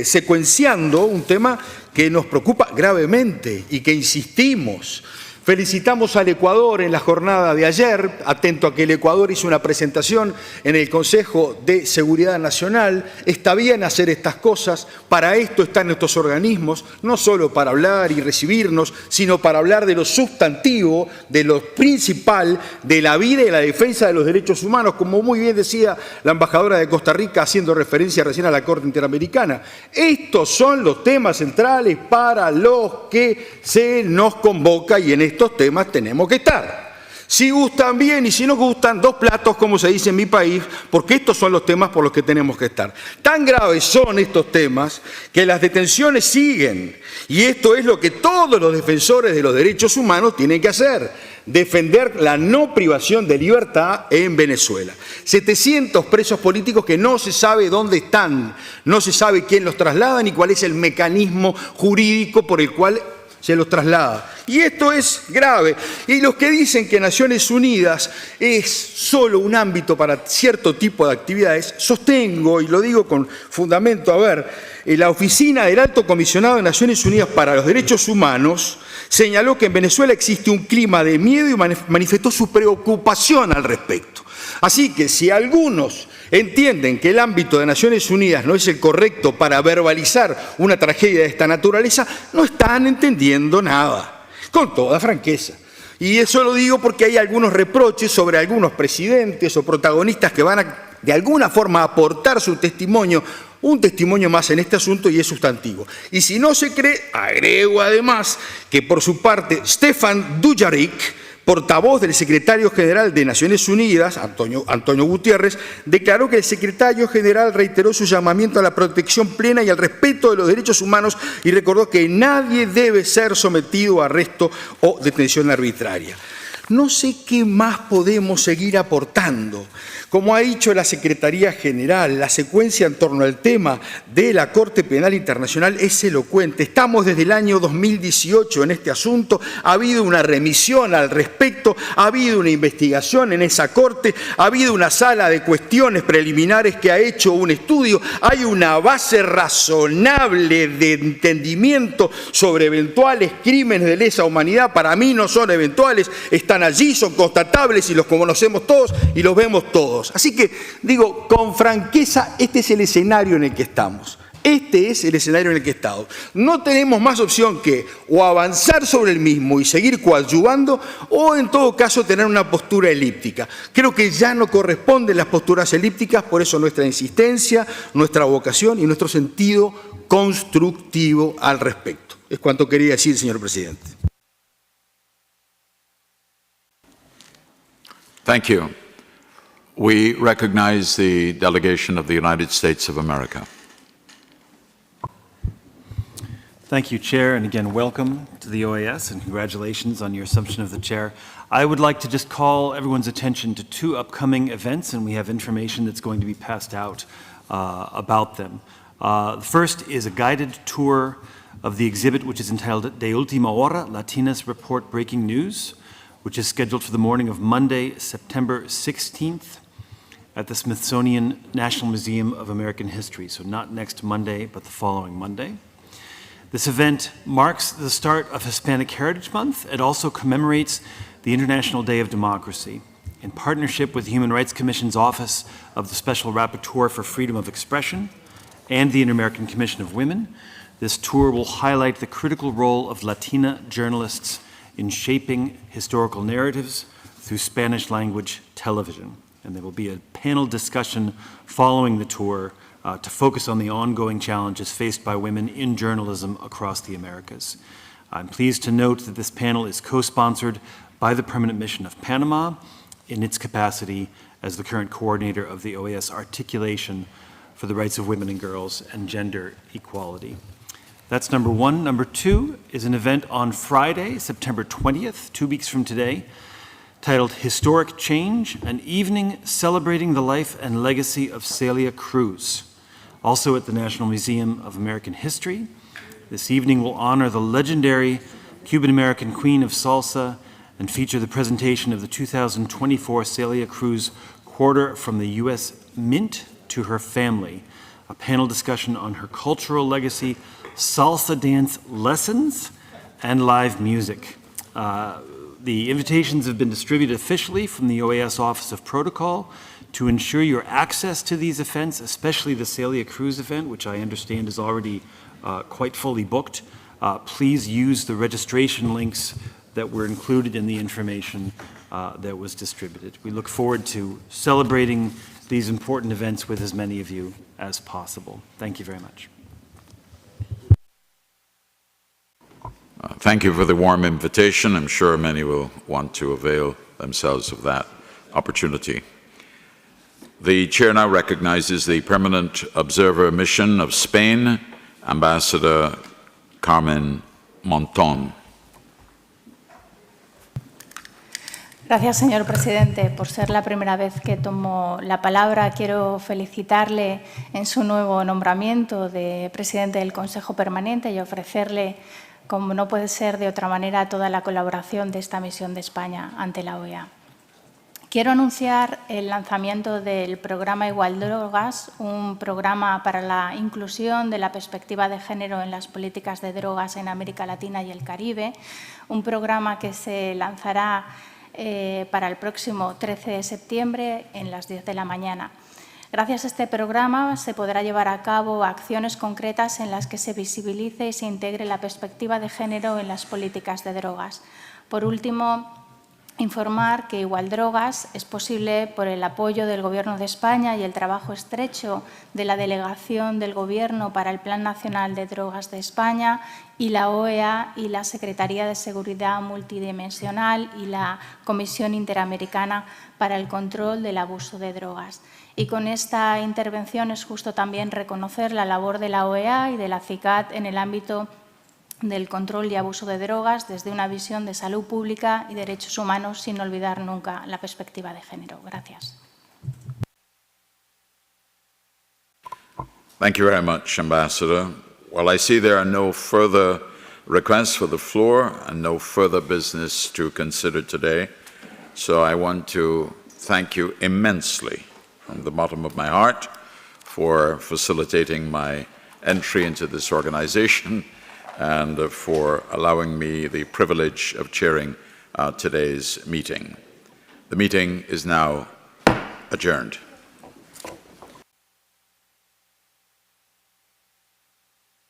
secuenciando un tema que nos preocupa gravemente y que insistimos. Felicitamos al Ecuador en la jornada de ayer, atento a que el Ecuador hizo una presentación en el Consejo de Seguridad Nacional. Está bien hacer estas cosas, para esto están estos organismos, no solo para hablar y recibirnos, sino para hablar de lo sustantivo, de lo principal, de la vida y la defensa de los derechos humanos, como muy bien decía la embajadora de Costa Rica haciendo referencia recién a la Corte Interamericana. Estos son los temas centrales para los que se nos convoca y en estos temas tenemos que estar. Si gustan bien y si no gustan, dos platos, como se dice en mi país, porque estos son los temas por los que tenemos que estar. Tan graves son estos temas que las detenciones siguen. Y esto es lo que todos los defensores de los derechos humanos tienen que hacer: defender la no privación de libertad en Venezuela. 700 presos políticos que no se sabe dónde están, no se sabe quién los traslada ni cuál es el mecanismo jurídico por el cual se los traslada. Y esto es grave. Y los que dicen que Naciones Unidas es solo un ámbito para cierto tipo de actividades, sostengo, y lo digo con fundamento, la Oficina del Alto Comisionado de Naciones Unidas para los Derechos Humanos señaló que en Venezuela existe un clima de miedo y manifestó su preocupación al respecto. Así que si algunos entienden que el ámbito de Naciones Unidas no es el correcto para verbalizar una tragedia de esta naturaleza, no están entendiendo nada, con toda franqueza. Y eso lo digo porque hay algunos reproches sobre algunos presidentes o protagonistas que van a, de alguna forma, aportar su testimonio, un testimonio más en este asunto, y es sustantivo. Y si no se cree, agrego además que por su parte Stefan Dujarric, portavoz del secretario general de Naciones Unidas, Antonio Gutiérrez, declaró que el secretario general reiteró su llamamiento a la protección plena y al respeto de los derechos humanos y recordó que nadie debe ser sometido a arresto o detención arbitraria. No sé qué más podemos seguir aportando. Como ha dicho la Secretaría General, la secuencia en torno al tema de la Corte Penal Internacional es elocuente. Estamos desde el año 2018 en este asunto, ha habido una remisión al respecto, ha habido una investigación en esa Corte, ha habido una sala de cuestiones preliminares que ha hecho un estudio, hay una base razonable de entendimiento sobre eventuales crímenes de lesa humanidad. Para mí no son eventuales, están allí, son constatables y los conocemos todos y los vemos todos. Así que, digo, con franqueza, este es el escenario en el que estamos. Este es el escenario en el que estamos. No tenemos más opción que o avanzar sobre el mismo y seguir coadyuvando o, en todo caso, tener una postura elíptica. Creo que ya no corresponden las posturas elípticas, por eso nuestra insistencia, nuestra vocación y nuestro sentido constructivo al respecto. Es cuanto quería decir, señor presidente. Thank you. We recognize the delegation of the United States of America. Thank you, Chair, and again, welcome to the OAS, and congratulations on your assumption of the chair. I would like to just call everyone's attention to two upcoming events, and we have information that's going to be passed out about them. The first is a guided tour of the exhibit, which is entitled De Última Hora, Latinas Report Breaking News, which is scheduled for the morning of Monday, September 16th, at the Smithsonian National Museum of American History. So not next Monday, but the following Monday. This event marks the start of Hispanic Heritage Month. It also commemorates the International Day of Democracy. In partnership with the Human Rights Commission's Office of the Special Rapporteur for Freedom of Expression and the Inter-American Commission of Women, this tour will highlight the critical role of Latina journalists in shaping historical narratives through Spanish language television. And there will be a panel discussion following the tour to focus on the ongoing challenges faced by women in journalism across the Americas. I'm pleased to note that this panel is co-sponsored by the Permanent Mission of Panama in its capacity as the current coordinator of the OAS Articulation for the Rights of Women and Girls and Gender Equality. That's number one. Number two is an event on Friday, September 20th, 2 weeks from today, titled Historic Change, an evening celebrating the life and legacy of Celia Cruz, also at the National Museum of American History. This evening will honor the legendary Cuban-American queen of salsa and feature the presentation of the 2024 Celia Cruz Quarter from the U.S. Mint to her family, a panel discussion on her cultural legacy, salsa dance lessons, and live music. The invitations have been distributed officially from the OAS Office of Protocol to ensure your access to these events, especially the Celia Cruz event, which I understand is already quite fully booked. Please use the registration links that were included in the information that was distributed. We look forward to celebrating these important events with as many of you as possible. Thank you very much. Thank you for the warm invitation. I'm sure many will want to avail themselves of that opportunity. The chair now recognizes the Permanent Observer Mission of Spain, Ambassador Carmen Monton. Gracias, señor presidente. Por ser la primera vez que tomo la palabra, quiero felicitarle en su nuevo nombramiento de presidente del Consejo Permanente y ofrecerle, como no puede ser de otra manera, toda la colaboración de esta misión de España ante la OEA. Quiero anunciar el lanzamiento del programa Igual Drogas, un programa para la inclusión de la perspectiva de género en las políticas de drogas en América Latina y el Caribe, un programa que se lanzará para el próximo 13 de septiembre en las 10 de la mañana. Gracias a este programa se podrá llevar a cabo acciones concretas en las que se visibilice y se integre la perspectiva de género en las políticas de drogas. Por último, informar que Igual Drogas es posible por el apoyo del Gobierno de España y el trabajo estrecho de la Delegación del Gobierno para el Plan Nacional de Drogas de España y la OEA y la Secretaría de Seguridad Multidimensional y la Comisión Interamericana para el Control del Abuso de Drogas. Y con esta intervención es justo también reconocer la labor de la OEA y de la CICAD en el ámbito del control y abuso de drogas desde una visión de salud pública y derechos humanos, sin olvidar nunca la perspectiva de género. Gracias. Thank you very much, Ambassador. Well, I see there are no further requests for the floor and no further business to consider today. So I want to thank you immensely from the bottom of my heart for facilitating my entry into this organization and for allowing me the privilege of chairing today's meeting. The meeting is now adjourned.